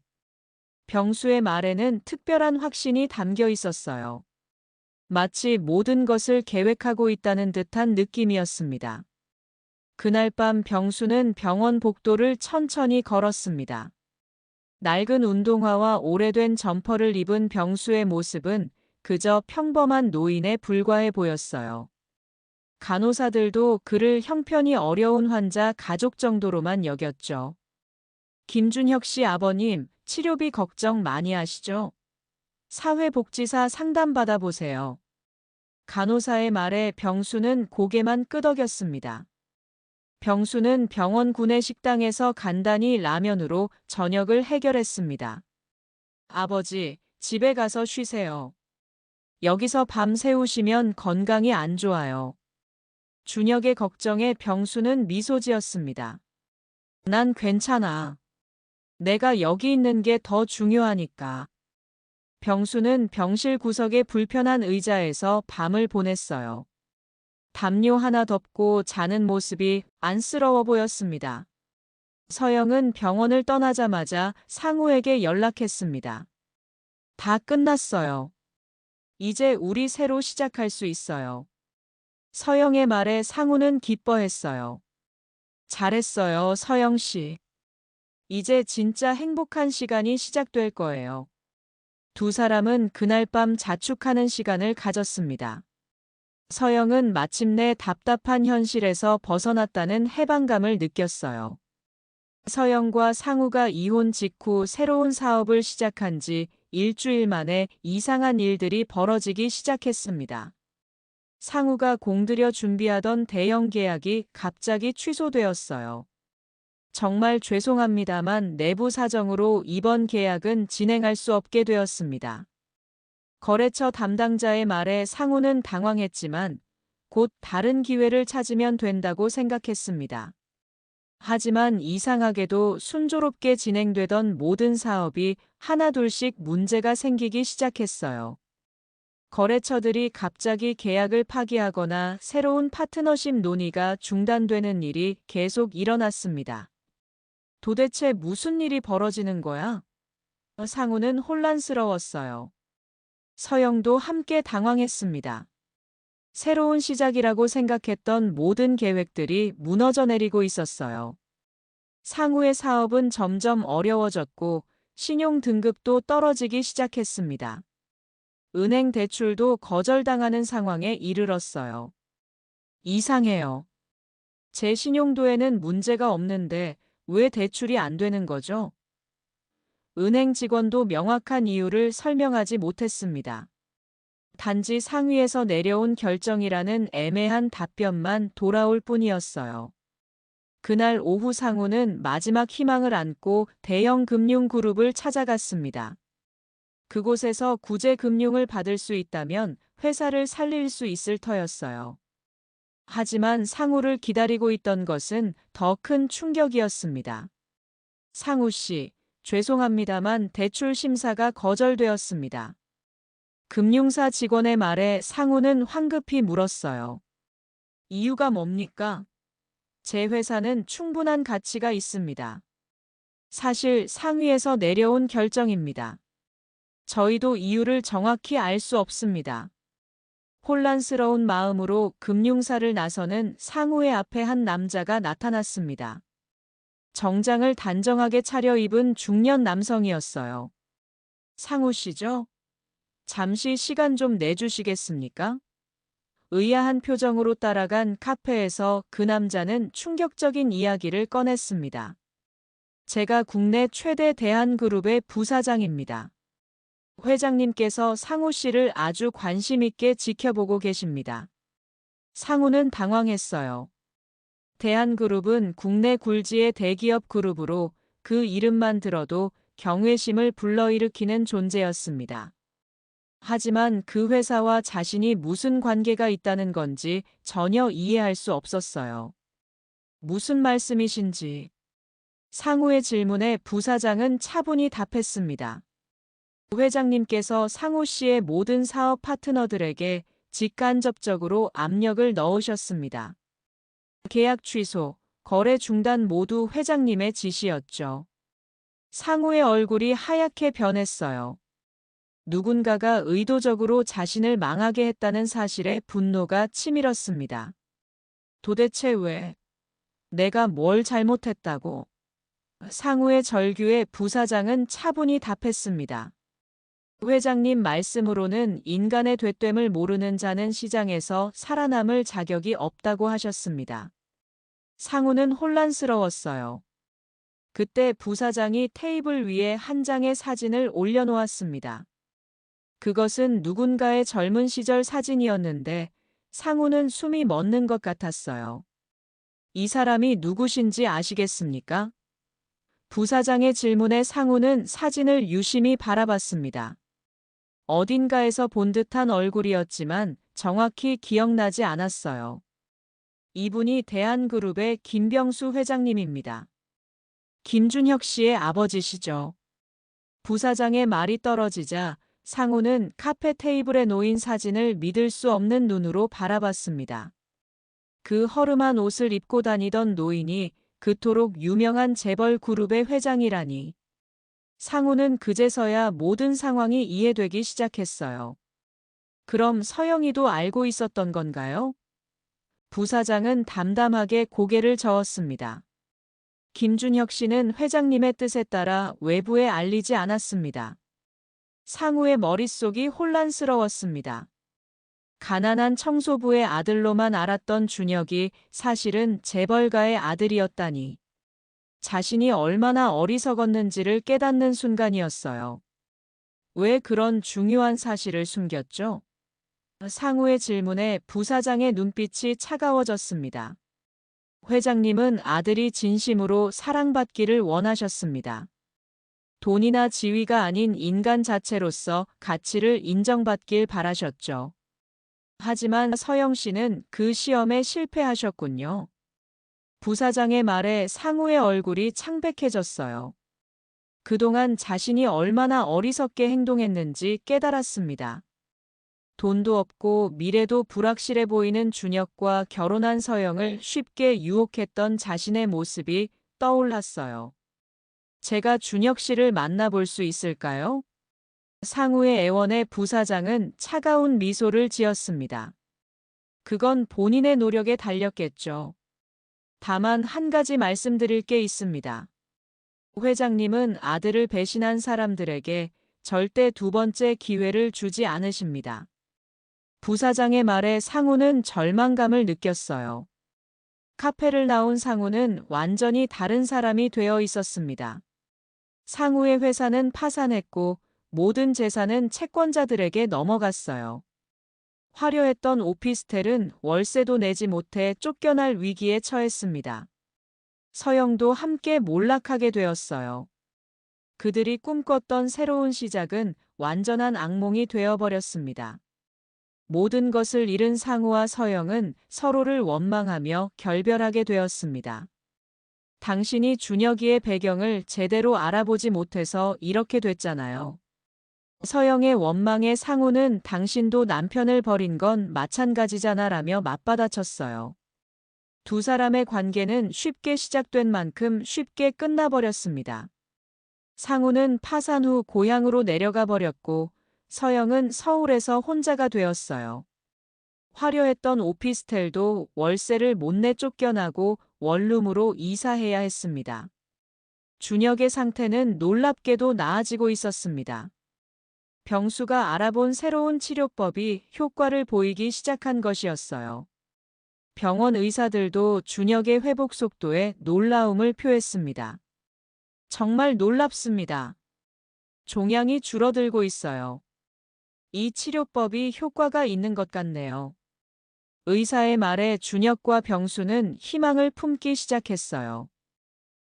병수의 말에는 특별한 확신이 담겨 있었어요. 마치 모든 것을 계획하고 있다는 듯한 느낌이었습니다. 그날 밤 병수는 병원 복도를 천천히 걸었습니다. 낡은 운동화와 오래된 점퍼를 입은 병수의 모습은 그저 평범한 노인에 불과해 보였어요. 간호사들도 그를 형편이 어려운 환자 가족 정도로만 여겼죠. 김준혁 씨 아버님, 치료비 걱정 많이 하시죠? 사회복지사 상담 받아보세요. 간호사의 말에 병수는 고개만 끄덕였습니다. 병수는 병원 구내식당에서 간단히 라면으로 저녁을 해결했습니다. 아버지, 집에 가서 쉬세요. 여기서 밤 새우시면 건강이 안 좋아요. 준혁의 걱정에 병수는 미소 지었습니다. 난 괜찮아. 내가 여기 있는 게 더 중요하니까. 병수는 병실 구석의 불편한 의자에서 밤을 보냈어요. 담요 하나 덮고 자는 모습이 안쓰러워 보였습니다. 서영은 병원을 떠나자마자 상우에게 연락했습니다. 다 끝났어요. 이제 우리 새로 시작할 수 있어요. 서영의 말에 상우는 기뻐했어요. 잘했어요, 서영 씨. 이제 진짜 행복한 시간이 시작될 거예요. 두 사람은 그날 밤 자축하는 시간을 가졌습니다. 서영은 마침내 답답한 현실에서 벗어났다는 해방감을 느꼈어요. 서영과 상우가 이혼 직후 새로운 사업을 시작한 지 일주일 만에 이상한 일들이 벌어지기 시작했습니다. 상우가 공들여 준비하던 대형 계약이 갑자기 취소되었어요. 정말 죄송합니다만 내부 사정으로 이번 계약은 진행할 수 없게 되었습니다. 거래처 담당자의 말에 상우는 당황했지만 곧 다른 기회를 찾으면 된다고 생각했습니다. 하지만 이상하게도 순조롭게 진행되던 모든 사업이 하나둘씩 문제가 생기기 시작했어요. 거래처들이 갑자기 계약을 파기하거나 새로운 파트너십 논의가 중단되는 일이 계속 일어났습니다. 도대체 무슨 일이 벌어지는 거야? 상우는 혼란스러웠어요. 서영도 함께 당황했습니다. 새로운 시작이라고 생각했던 모든 계획들이 무너져 내리고 있었어요. 상우의 사업은 점점 어려워졌고 신용 등급도 떨어지기 시작했습니다. 은행 대출도 거절당하는 상황에 이르렀어요. 이상해요. 제 신용도에는 문제가 없는데 왜 대출이 안 되는 거죠? 은행 직원도 명확한 이유를 설명하지 못했습니다. 단지 상위에서 내려온 결정이라는 애매한 답변만 돌아올 뿐이었어요. 그날 오후 상우는 마지막 희망을 안고 대형 금융그룹을 찾아갔습니다. 그곳에서 구제 금융을 받을 수 있다면 회사를 살릴 수 있을 터였어요. 하지만 상우를 기다리고 있던 것은 더 큰 충격이었습니다. 상우 씨, 죄송합니다만 대출 심사가 거절되었습니다. 금융사 직원의 말에 상우는 황급히 물었어요. 이유가 뭡니까? 제 회사는 충분한 가치가 있습니다. 사실 상위에서 내려온 결정입니다. 저희도 이유를 정확히 알 수 없습니다. 혼란스러운 마음으로 금융사를 나서는 상우의 앞에 한 남자가 나타났습니다. 정장을 단정하게 차려입은 중년 남성이었어요. 상우 씨죠? 잠시 시간 좀 내주시겠습니까? 의아한 표정으로 따라간 카페에서 그 남자는 충격적인 이야기를 꺼냈습니다. 제가 국내 최대 대한그룹의 부사장입니다. 회장님께서 상우 씨를 아주 관심 있게 지켜보고 계십니다. 상우는 당황했어요. 대한그룹은 국내 굴지의 대기업 그룹으로 그 이름만 들어도 경외심을 불러일으키는 존재였습니다. 하지만 그 회사와 자신이 무슨 관계가 있다는 건지 전혀 이해할 수 없었어요. 무슨 말씀이신지. 상우의 질문에 부사장은 차분히 답했습니다. 회장님께서 상우 씨의 모든 사업 파트너들에게 직간접적으로 압력을 넣으셨습니다. 계약 취소, 거래 중단 모두 회장님의 지시였죠. 상우의 얼굴이 하얗게 변했어요. 누군가가 의도적으로 자신을 망하게 했다는 사실에 분노가 치밀었습니다. 도대체 왜? 내가 뭘 잘못했다고? 상우의 절규에 부사장은 차분히 답했습니다. 회장님 말씀으로는 인간의 되됨을 모르는 자는 시장에서 살아남을 자격이 없다고 하셨습니다. 상우는 혼란스러웠어요. 그때 부사장이 테이블 위에 한 장의 사진을 올려놓았습니다. 그것은 누군가의 젊은 시절 사진이었는데 상우는 숨이 멎는 것 같았어요. 이 사람이 누구신지 아시겠습니까? 부사장의 질문에 상우는 사진을 유심히 바라봤습니다. 어딘가에서 본 듯한 얼굴이었지만 정확히 기억나지 않았어요. 이분이 대한그룹의 김병수 회장님입니다. 김준혁 씨의 아버지시죠. 부사장의 말이 떨어지자 상우는 카페 테이블에 놓인 사진을 믿을 수 없는 눈으로 바라봤습니다. 그 허름한 옷을 입고 다니던 노인이 그토록 유명한 재벌 그룹의 회장이라니. 상우는 그제서야 모든 상황이 이해되기 시작했어요. 그럼 서영이도 알고 있었던 건가요? 부사장은 담담하게 고개를 저었습니다. 김준혁 씨는 회장님의 뜻에 따라 외부에 알리지 않았습니다. 상우의 머릿속이 혼란스러웠습니다. 가난한 청소부의 아들로만 알았던 준혁이 사실은 재벌가의 아들이었다니. 자신이 얼마나 어리석었는지를 깨닫는 순간이었어요. 왜 그런 중요한 사실을 숨겼죠? 상우의 질문에 부사장의 눈빛이 차가워졌습니다. 회장님은 아들이 진심으로 사랑받기를 원하셨습니다. 돈이나 지위가 아닌 인간 자체로서 가치를 인정받길 바라셨죠. 하지만 서영 씨는 그 시험에 실패하셨군요. 부사장의 말에 상우의 얼굴이 창백해졌어요. 그동안 자신이 얼마나 어리석게 행동했는지 깨달았습니다. 돈도 없고 미래도 불확실해 보이는 준혁과 결혼한 서영을 쉽게 유혹했던 자신의 모습이 떠올랐어요. 제가 준혁 씨를 만나볼 수 있을까요? 상우의 애원에 부사장은 차가운 미소를 지었습니다. 그건 본인의 노력에 달렸겠죠. 다만 한 가지 말씀드릴 게 있습니다. 회장님은 아들을 배신한 사람들에게 절대 두 번째 기회를 주지 않으십니다. 부사장의 말에 상우는 절망감을 느꼈어요. 카페를 나온 상우는 완전히 다른 사람이 되어 있었습니다. 상우의 회사는 파산했고 모든 재산은 채권자들에게 넘어갔어요. 화려했던 오피스텔은 월세도 내지 못해 쫓겨날 위기에 처했습니다. 서영도 함께 몰락하게 되었어요. 그들이 꿈꿨던 새로운 시작은 완전한 악몽이 되어버렸습니다. 모든 것을 잃은 상우와 서영은 서로를 원망하며 결별하게 되었습니다. 당신이 준혁이의 배경을 제대로 알아보지 못해서 이렇게 됐잖아요. 서영의 원망에 상우는 당신도 남편을 버린 건 마찬가지잖아라며 맞받아쳤어요. 두 사람의 관계는 쉽게 시작된 만큼 쉽게 끝나버렸습니다. 상우는 파산 후 고향으로 내려가 버렸고 서영은 서울에서 혼자가 되었어요. 화려했던 오피스텔도 월세를 못 내 쫓겨나고 원룸으로 이사해야 했습니다. 준혁의 상태는 놀랍게도 나아지고 있었습니다. 병수가 알아본 새로운 치료법이 효과를 보이기 시작한 것이었어요. 병원 의사들도 준혁의 회복 속도에 놀라움을 표했습니다. 정말 놀랍습니다. 종양이 줄어들고 있어요. 이 치료법이 효과가 있는 것 같네요. 의사의 말에 준혁과 병수는 희망을 품기 시작했어요.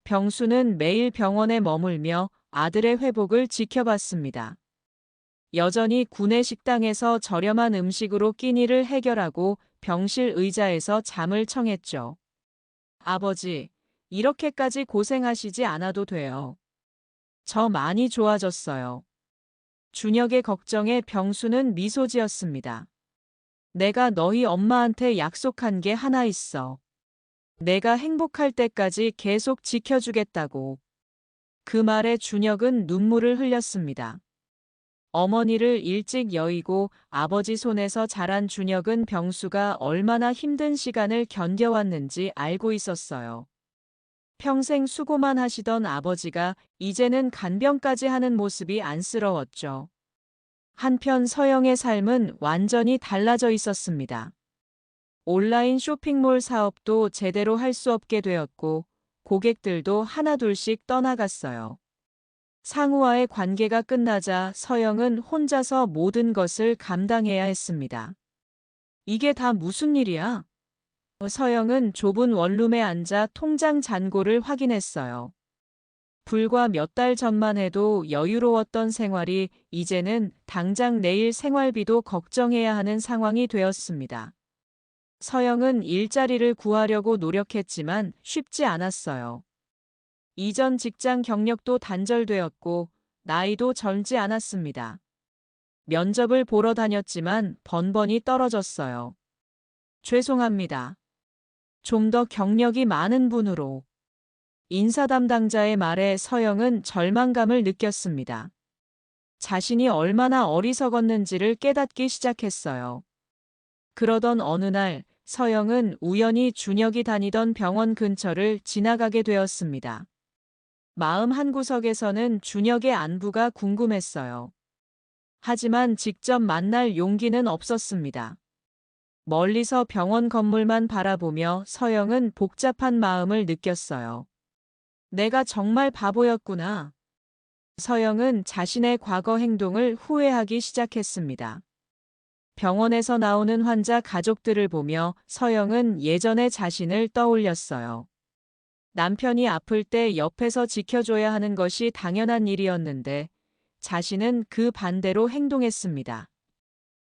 병수는 매일 병원에 머물며 아들의 회복을 지켜봤습니다. 여전히 구내 식당에서 저렴한 음식으로 끼니를 해결하고 병실 의자에서 잠을 청했죠. 아버지, 이렇게까지 고생하시지 않아도 돼요. 저 많이 좋아졌어요. 준혁의 걱정에 병수는 미소 지었습니다. 내가 너희 엄마한테 약속한 게 하나 있어. 내가 행복할 때까지 계속 지켜주겠다고. 그 말에 준혁은 눈물을 흘렸습니다. 어머니를 일찍 여의고 아버지 손에서 자란 준혁은 병수가 얼마나 힘든 시간을 견뎌왔는지 알고 있었어요. 평생 수고만 하시던 아버지가 이제는 간병까지 하는 모습이 안쓰러웠죠. 한편 서영의 삶은 완전히 달라져 있었습니다. 온라인 쇼핑몰 사업도 제대로 할 수 없게 되었고, 고객들도 하나둘씩 떠나갔어요. 상우와의 관계가 끝나자 서영은 혼자서 모든 것을 감당해야 했습니다. 이게 다 무슨 일이야? 서영은 좁은 원룸에 앉아 통장 잔고를 확인했어요. 불과 몇 달 전만 해도 여유로웠던 생활이 이제는 당장 내일 생활비도 걱정해야 하는 상황이 되었습니다. 서영은 일자리를 구하려고 노력했지만 쉽지 않았어요. 이전 직장 경력도 단절되었고 나이도 젊지 않았습니다. 면접을 보러 다녔지만 번번이 떨어졌어요. 죄송합니다. 좀 더 경력이 많은 분으로. 인사 담당자의 말에 서영은 절망감을 느꼈습니다. 자신이 얼마나 어리석었는지를 깨닫기 시작했어요. 그러던 어느 날 서영은 우연히 준혁이 다니던 병원 근처를 지나가게 되었습니다. 마음 한구석에서는 준혁의 안부가 궁금했어요. 하지만 직접 만날 용기는 없었습니다. 멀리서 병원 건물만 바라보며 서영은 복잡한 마음을 느꼈어요. 내가 정말 바보였구나. 서영은 자신의 과거 행동을 후회하기 시작했습니다. 병원에서 나오는 환자 가족들을 보며 서영은 예전의 자신을 떠올렸어요. 남편이 아플 때 옆에서 지켜줘야 하는 것이 당연한 일이었는데 자신은 그 반대로 행동했습니다.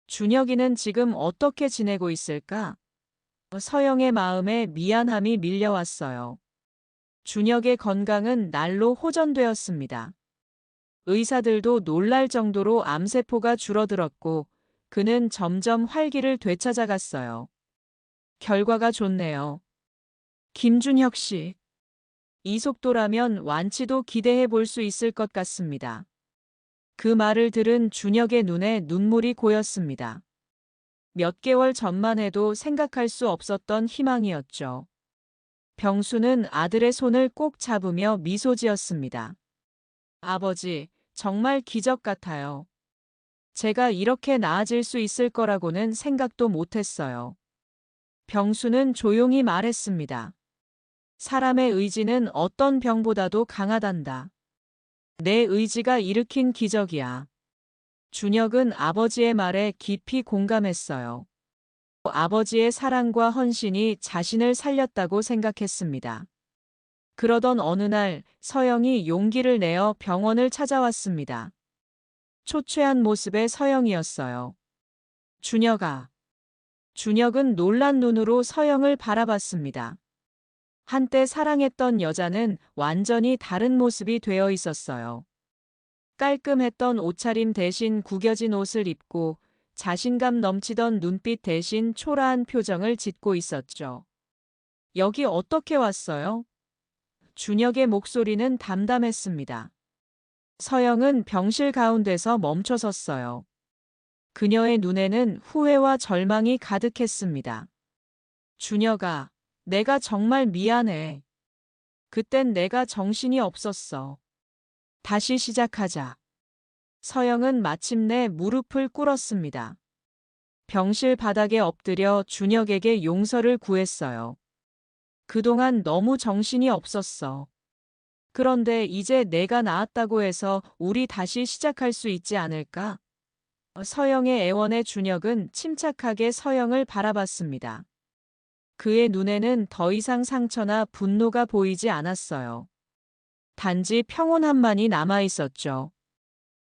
준혁이는 지금 어떻게 지내고 있을까? 서영의 마음에 미안함이 밀려왔어요. 준혁의 건강은 날로 호전되었습니다. 의사들도 놀랄 정도로 암세포가 줄어들었고 그는 점점 활기를 되찾아갔어요. 결과가 좋네요. 김준혁 씨. 이 속도라면 완치도 기대해 볼 수 있을 것 같습니다. 그 말을 들은 준혁의 눈에 눈물이 고였습니다. 몇 개월 전만 해도 생각할 수 없었던 희망이었죠. 병수는 아들의 손을 꼭 잡으며 미소 지었습니다. 아버지, 정말 기적 같아요. 제가 이렇게 나아질 수 있을 거라고는 생각도 못했어요. 병수는 조용히 말했습니다. 사람의 의지는 어떤 병보다도 강하단다. 내 의지가 일으킨 기적이야. 준혁은 아버지의 말에 깊이 공감했어요. 아버지의 사랑과 헌신이 자신을 살렸다고 생각했습니다. 그러던 어느 날 서영이 용기를 내어 병원을 찾아왔습니다. 초췌한 모습의 서영이었어요. 준혁아. 준혁은 놀란 눈으로 서영을 바라봤습니다. 한때 사랑했던 여자는 완전히 다른 모습이 되어 있었어요. 깔끔했던 옷차림 대신 구겨진 옷을 입고 자신감 넘치던 눈빛 대신 초라한 표정을 짓고 있었죠. 여기 어떻게 왔어요? 준혁의 목소리는 담담했습니다. 서영은 병실 가운데서 멈춰섰어요. 그녀의 눈에는 후회와 절망이 가득했습니다. 준혁아, 내가 정말 미안해. 그땐 내가 정신이 없었어. 다시 시작하자. 서영은 마침내 무릎을 꿇었습니다. 병실 바닥에 엎드려 준혁에게 용서를 구했어요. 그동안 너무 정신이 없었어. 그런데 이제 내가 나았다고 해서 우리 다시 시작할 수 있지 않을까? 서영의 애원에 준혁은 침착하게 서영을 바라봤습니다. 그의 눈에는 더 이상 상처나 분노가 보이지 않았어요. 단지 평온함만이 남아 있었죠.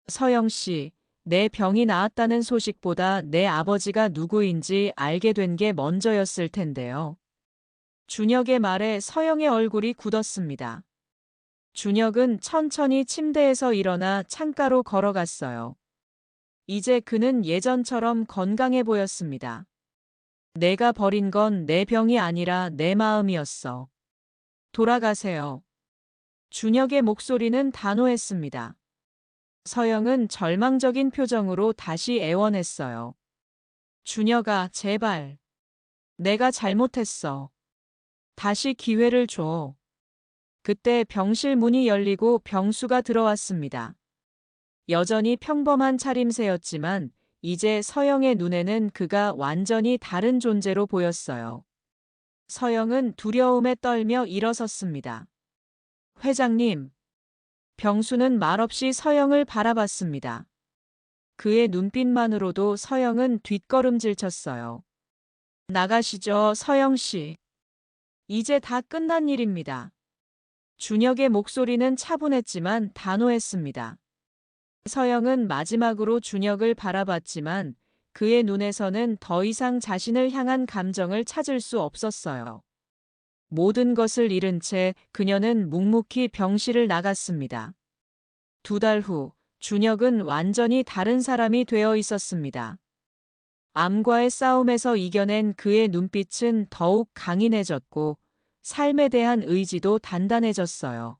서영 씨, 내 병이 나았다는 소식보다 내 아버지가 누구인지 알게 된 게 먼저였을 텐데요. 준혁의 말에 서영의 얼굴이 굳었습니다. 준혁은 천천히 침대에서 일어나 창가로 걸어갔어요. 이제 그는 예전처럼 건강해 보였습니다. 내가 버린 건 내 병이 아니라 내 마음이었어. 돌아가세요. 준혁의 목소리는 단호했습니다. 서영은 절망적인 표정으로 다시 애원했어요. 준혁아, 제발. 내가 잘못했어. 다시 기회를 줘. 그때 병실 문이 열리고 병수가 들어왔습니다. 여전히 평범한 차림새였지만 이제 서영의 눈에는 그가 완전히 다른 존재로 보였어요. 서영은 두려움에 떨며 일어섰습니다. 회장님. 병수는 말없이 서영을 바라봤습니다. 그의 눈빛만으로도 서영은 뒷걸음질 쳤어요. 나가시죠, 서영 씨. 이제 다 끝난 일입니다. 준혁의 목소리는 차분했지만 단호했습니다. 서영은 마지막으로 준혁을 바라봤지만 그의 눈에서는 더 이상 자신을 향한 감정을 찾을 수 없었어요. 모든 것을 잃은 채 그녀는 묵묵히 병실을 나갔습니다. 2달 후, 준혁은 완전히 다른 사람이 되어 있었습니다. 암과의 싸움에서 이겨낸 그의 눈빛은 더욱 강인해졌고 삶에 대한 의지도 단단해졌어요.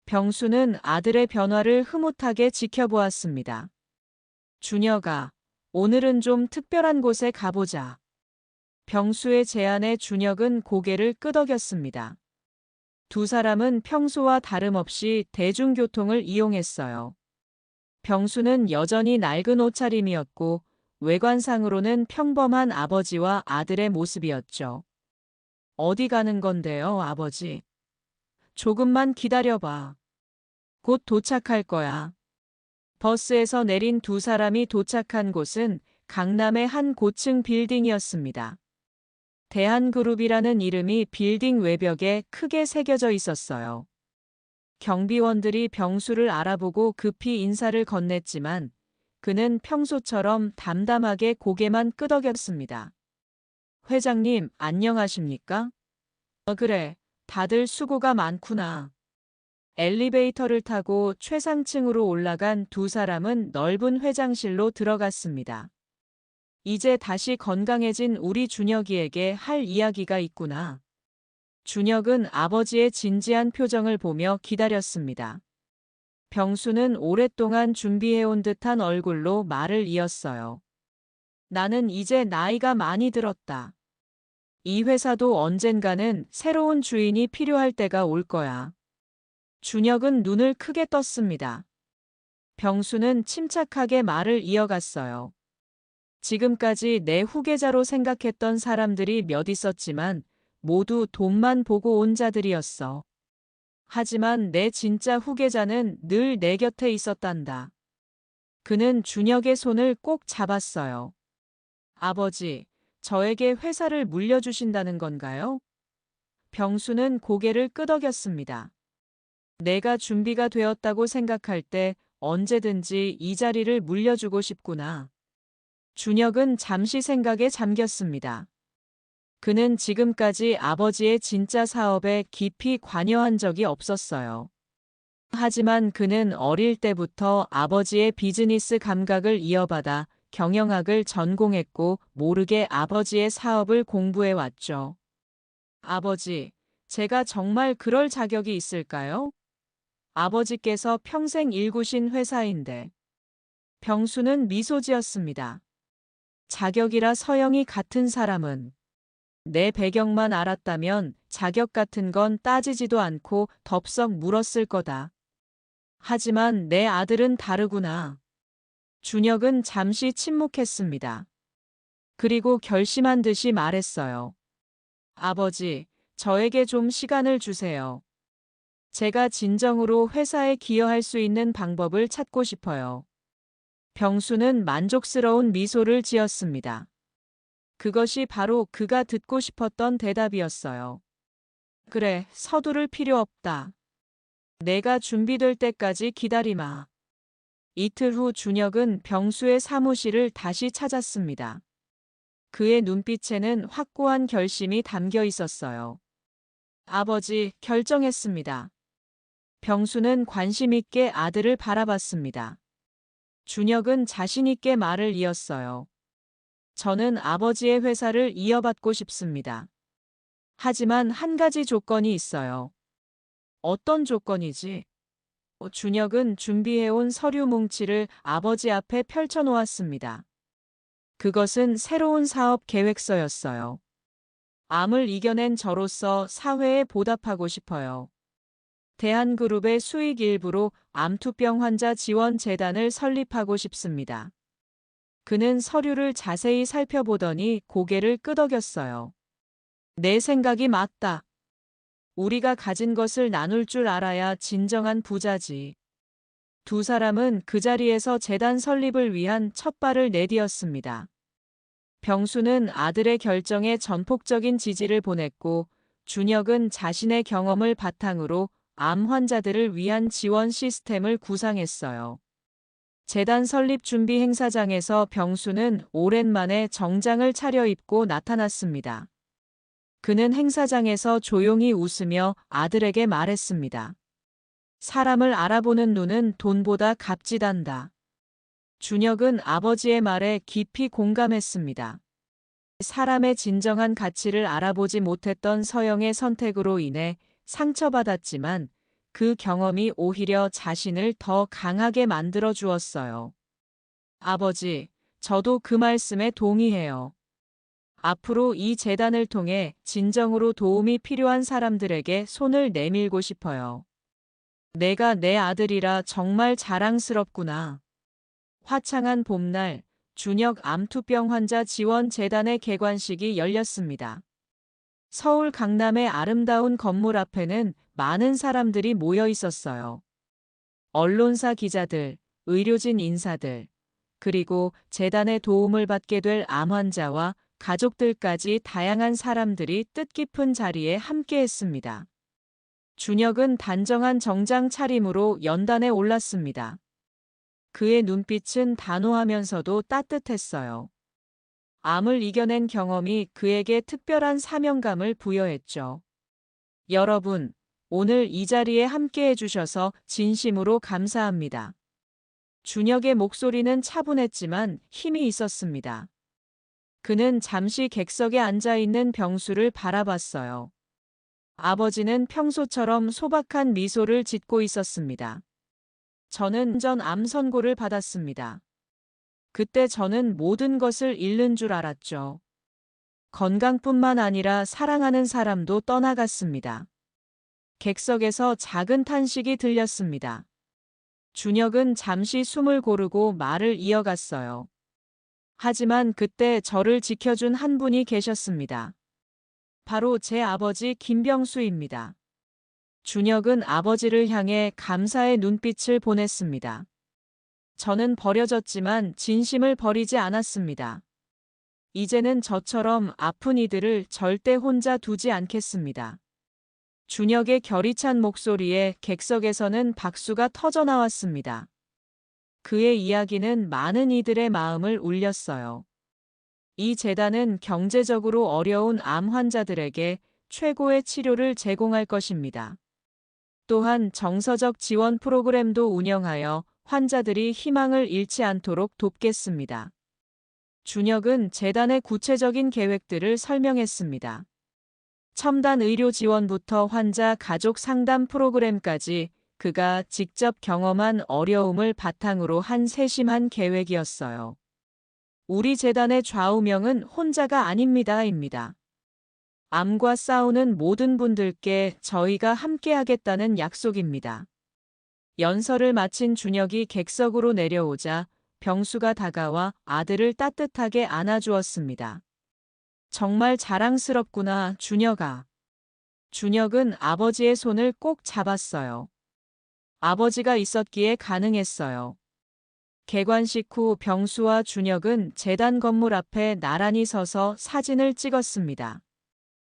병수는 아들의 변화를 흐뭇하게 지켜보았습니다. 준혁아, 오늘은 좀 특별한 곳에 가보자. 병수의 제안에 준혁은 고개를 끄덕였습니다. 두 사람은 평소와 다름없이 대중교통을 이용했어요. 병수는 여전히 낡은 옷차림이었고 외관상으로는 평범한 아버지와 아들의 모습이었죠. 어디 가는 건데요, 아버지? 조금만 기다려봐. 곧 도착할 거야. 버스에서 내린 두 사람이 도착한 곳은 강남의 한 고층 빌딩이었습니다. 대한그룹이라는 이름이 빌딩 외벽에 크게 새겨져 있었어요. 경비원들이 병수를 알아보고 급히 인사를 건넸지만 그는 평소처럼 담담하게 고개만 끄덕였습니다. 회장님, 안녕하십니까? 그래, 다들 수고가 많구나. 엘리베이터를 타고 최상층으로 올라간 두 사람은 넓은 회장실로 들어갔습니다. 이제 다시 건강해진 우리 준혁이에게 할 이야기가 있구나. 준혁은 아버지의 진지한 표정을 보며 기다렸습니다. 병수는 오랫동안 준비해온 듯한 얼굴로 말을 이었어요. 나는 이제 나이가 많이 들었다. 이 회사도 언젠가는 새로운 주인이 필요할 때가 올 거야. 준혁은 눈을 크게 떴습니다. 병수는 침착하게 말을 이어갔어요. 지금까지 내 후계자로 생각했던 사람들이 몇 있었지만 모두 돈만 보고 온 자들이었어. 하지만 내 진짜 후계자는 늘 내 곁에 있었단다. 그는 준혁의 손을 꼭 잡았어요. 아버지, 저에게 회사를 물려주신다는 건가요? 병수는 고개를 끄덕였습니다. 내가 준비가 되었다고 생각할 때 언제든지 이 자리를 물려주고 싶구나. 준혁은 잠시 생각에 잠겼습니다. 그는 지금까지 아버지의 진짜 사업에 깊이 관여한 적이 없었어요. 하지만 그는 어릴 때부터 아버지의 비즈니스 감각을 이어받아 경영학을 전공했고 모르게 아버지의 사업을 공부해왔죠. 아버지, 제가 정말 그럴 자격이 있을까요? 아버지께서 평생 일구신 회사인데. 병수는 미소 지었습니다. 자격이라 서영이 같은 사람은 내 배경만 알았다면 자격 같은 건 따지지도 않고 덥석 물었을 거다. 하지만 내 아들은 다르구나. 준혁은 잠시 침묵했습니다. 그리고 결심한 듯이 말했어요. 아버지, 저에게 좀 시간을 주세요. 제가 진정으로 회사에 기여할 수 있는 방법을 찾고 싶어요. 병수는 만족스러운 미소를 지었습니다. 그것이 바로 그가 듣고 싶었던 대답이었어요. 그래, 서두를 필요 없다. 내가 준비될 때까지 기다리마. 이틀 후 준혁은 병수의 사무실을 다시 찾았습니다. 그의 눈빛에는 확고한 결심이 담겨 있었어요. 아버지, 결정했습니다. 병수는 관심 있게 아들을 바라봤습니다. 준혁은 자신 있게 말을 이었어요. 저는 아버지의 회사를 이어받고 싶습니다. 하지만 한 가지 조건이 있어요. 어떤 조건이지? 준혁은 준비해온 서류 뭉치를 아버지 앞에 펼쳐놓았습니다. 그것은 새로운 사업 계획서였어요. 암을 이겨낸 저로서 사회에 보답하고 싶어요. 대한그룹의 수익 일부로 암투병 환자 지원 재단을 설립하고 싶습니다. 그는 서류를 자세히 살펴보더니 고개를 끄덕였어요. 내 생각이 맞다. 우리가 가진 것을 나눌 줄 알아야 진정한 부자지. 두 사람은 그 자리에서 재단 설립을 위한 첫 발을 내디뎠습니다. 병수는 아들의 결정에 전폭적인 지지를 보냈고, 준혁은 자신의 경험을 바탕으로 암 환자들을 위한 지원 시스템을 구상했어요. 재단 설립 준비 행사장에서 병수는 오랜만에 정장을 차려입고 나타났습니다. 그는 행사장에서 조용히 웃으며 아들에게 말했습니다. 사람을 알아보는 눈은 돈보다 값지단다. 준혁은 아버지의 말에 깊이 공감했습니다. 사람의 진정한 가치를 알아보지 못했던 서영의 선택으로 인해 상처받았지만 그 경험이 오히려 자신을 더 강하게 만들어 주었어요. 아버지, 저도 그 말씀에 동의해요. 앞으로 이 재단을 통해 진정으로 도움이 필요한 사람들에게 손을 내밀고 싶어요. 내가 내 아들이라 정말 자랑스럽구나. 화창한 봄날, 준혁 암투병 환자 지원 재단의 개관식이 열렸습니다. 서울 강남의 아름다운 건물 앞에는 많은 사람들이 모여 있었어요. 언론사 기자들, 의료진 인사들, 그리고 재단의 도움을 받게 될 암 환자와 가족들까지 다양한 사람들이 뜻깊은 자리에 함께했습니다. 준혁은 단정한 정장 차림으로 연단에 올랐습니다. 그의 눈빛은 단호하면서도 따뜻했어요. 암을 이겨낸 경험이 그에게 특별한 사명감을 부여했죠. 여러분, 오늘 이 자리에 함께해 주셔서 진심으로 감사합니다. 준혁의 목소리는 차분했지만 힘이 있었습니다. 그는 잠시 객석에 앉아 있는 병수를 바라봤어요. 아버지는 평소처럼 소박한 미소를 짓고 있었습니다. 저는 전 암 선고를 받았습니다. 그때 저는 모든 것을 잃는 줄 알았죠. 건강뿐만 아니라 사랑하는 사람도 떠나갔습니다. 객석에서 작은 탄식이 들렸습니다. 준혁은 잠시 숨을 고르고 말을 이어갔어요. 하지만 그때 저를 지켜준 한 분이 계셨습니다. 바로 제 아버지 김병수입니다. 준혁은 아버지를 향해 감사의 눈빛을 보냈습니다. 저는 버려졌지만 진심을 버리지 않았습니다. 이제는 저처럼 아픈 이들을 절대 혼자 두지 않겠습니다. 준혁의 결의찬 목소리에 객석에서는 박수가 터져나왔습니다. 그의 이야기는 많은 이들의 마음을 울렸어요. 이 재단은 경제적으로 어려운 암 환자들에게 최고의 치료를 제공할 것입니다. 또한 정서적 지원 프로그램도 운영하여 환자들이 희망을 잃지 않도록 돕겠습니다. 준혁은 재단의 구체적인 계획들을 설명했습니다. 첨단 의료 지원부터 환자 가족 상담 프로그램까지 그가 직접 경험한 어려움을 바탕으로 한 세심한 계획이었어요. 우리 재단의 좌우명은 혼자가 아닙니다입니다. 암과 싸우는 모든 분들께 저희가 함께하겠다는 약속입니다. 연설을 마친 준혁이 객석으로 내려오자 병수가 다가와 아들을 따뜻하게 안아주었습니다. 정말 자랑스럽구나, 준혁아. 준혁은 아버지의 손을 꼭 잡았어요. 아버지가 있었기에 가능했어요. 개관식 후 병수와 준혁은 재단 건물 앞에 나란히 서서 사진을 찍었습니다.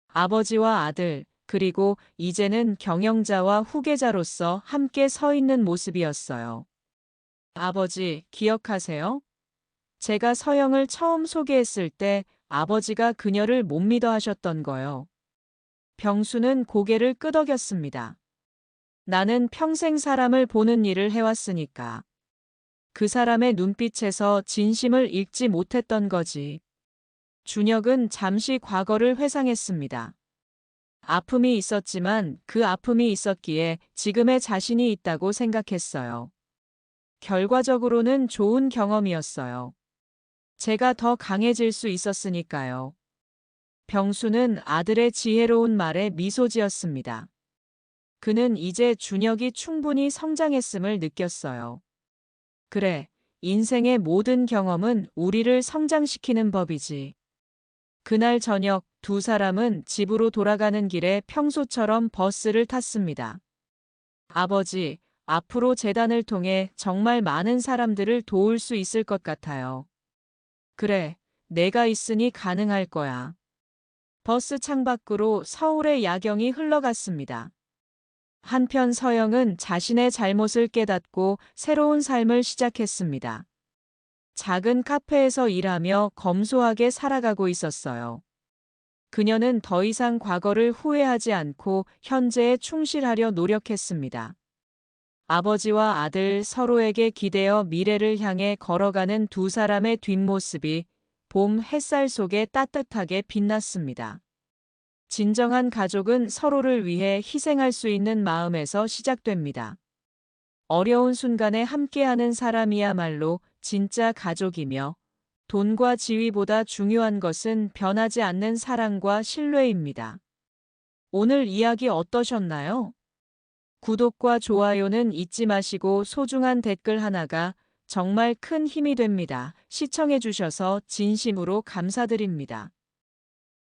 아버지와 아들, 그리고 이제는 경영자와 후계자로서 함께 서 있는 모습이었어요. 아버지, 기억하세요? 제가 서영을 처음 소개했을 때 아버지가 그녀를 못 믿어 하셨던 거요. 병수는 고개를 끄덕였습니다. 나는 평생 사람을 보는 일을 해왔으니까. 그 사람의 눈빛에서 진심을 읽지 못했던 거지. 준혁은 잠시 과거를 회상했습니다. 아픔이 있었지만 그 아픔이 있었기에 지금의 자신이 있다고 생각했어요. 결과적으로는 좋은 경험이었어요. 제가 더 강해질 수 있었으니까요. 병수는 아들의 지혜로운 말에 미소 지었습니다. 그는 이제 준혁이 충분히 성장했음을 느꼈어요. 그래, 인생의 모든 경험은 우리를 성장시키는 법이지. 그날 저녁 두 사람은 집으로 돌아가는 길에 평소처럼 버스를 탔습니다. 아버지, 앞으로 재단을 통해 정말 많은 사람들을 도울 수 있을 것 같아요. 그래, 내가 있으니 가능할 거야. 버스 창밖으로 서울의 야경이 흘러갔습니다. 한편 서영은 자신의 잘못을 깨닫고 새로운 삶을 시작했습니다. 작은 카페에서 일하며 검소하게 살아가고 있었어요. 그녀는 더 이상 과거를 후회하지 않고 현재에 충실하려 노력했습니다. 아버지와 아들 서로에게 기대어 미래를 향해 걸어가는 두 사람의 뒷모습이 봄 햇살 속에 따뜻하게 빛났습니다. 진정한 가족은 서로를 위해 희생할 수 있는 마음에서 시작됩니다. 어려운 순간에 함께하는 사람이야말로 진짜 가족이며 돈과 지위보다 중요한 것은 변하지 않는 사랑과 신뢰입니다. 오늘 이야기 어떠셨나요? 구독과 좋아요는 잊지 마시고 소중한 댓글 하나가 정말 큰 힘이 됩니다. 시청해주셔서 진심으로 감사드립니다.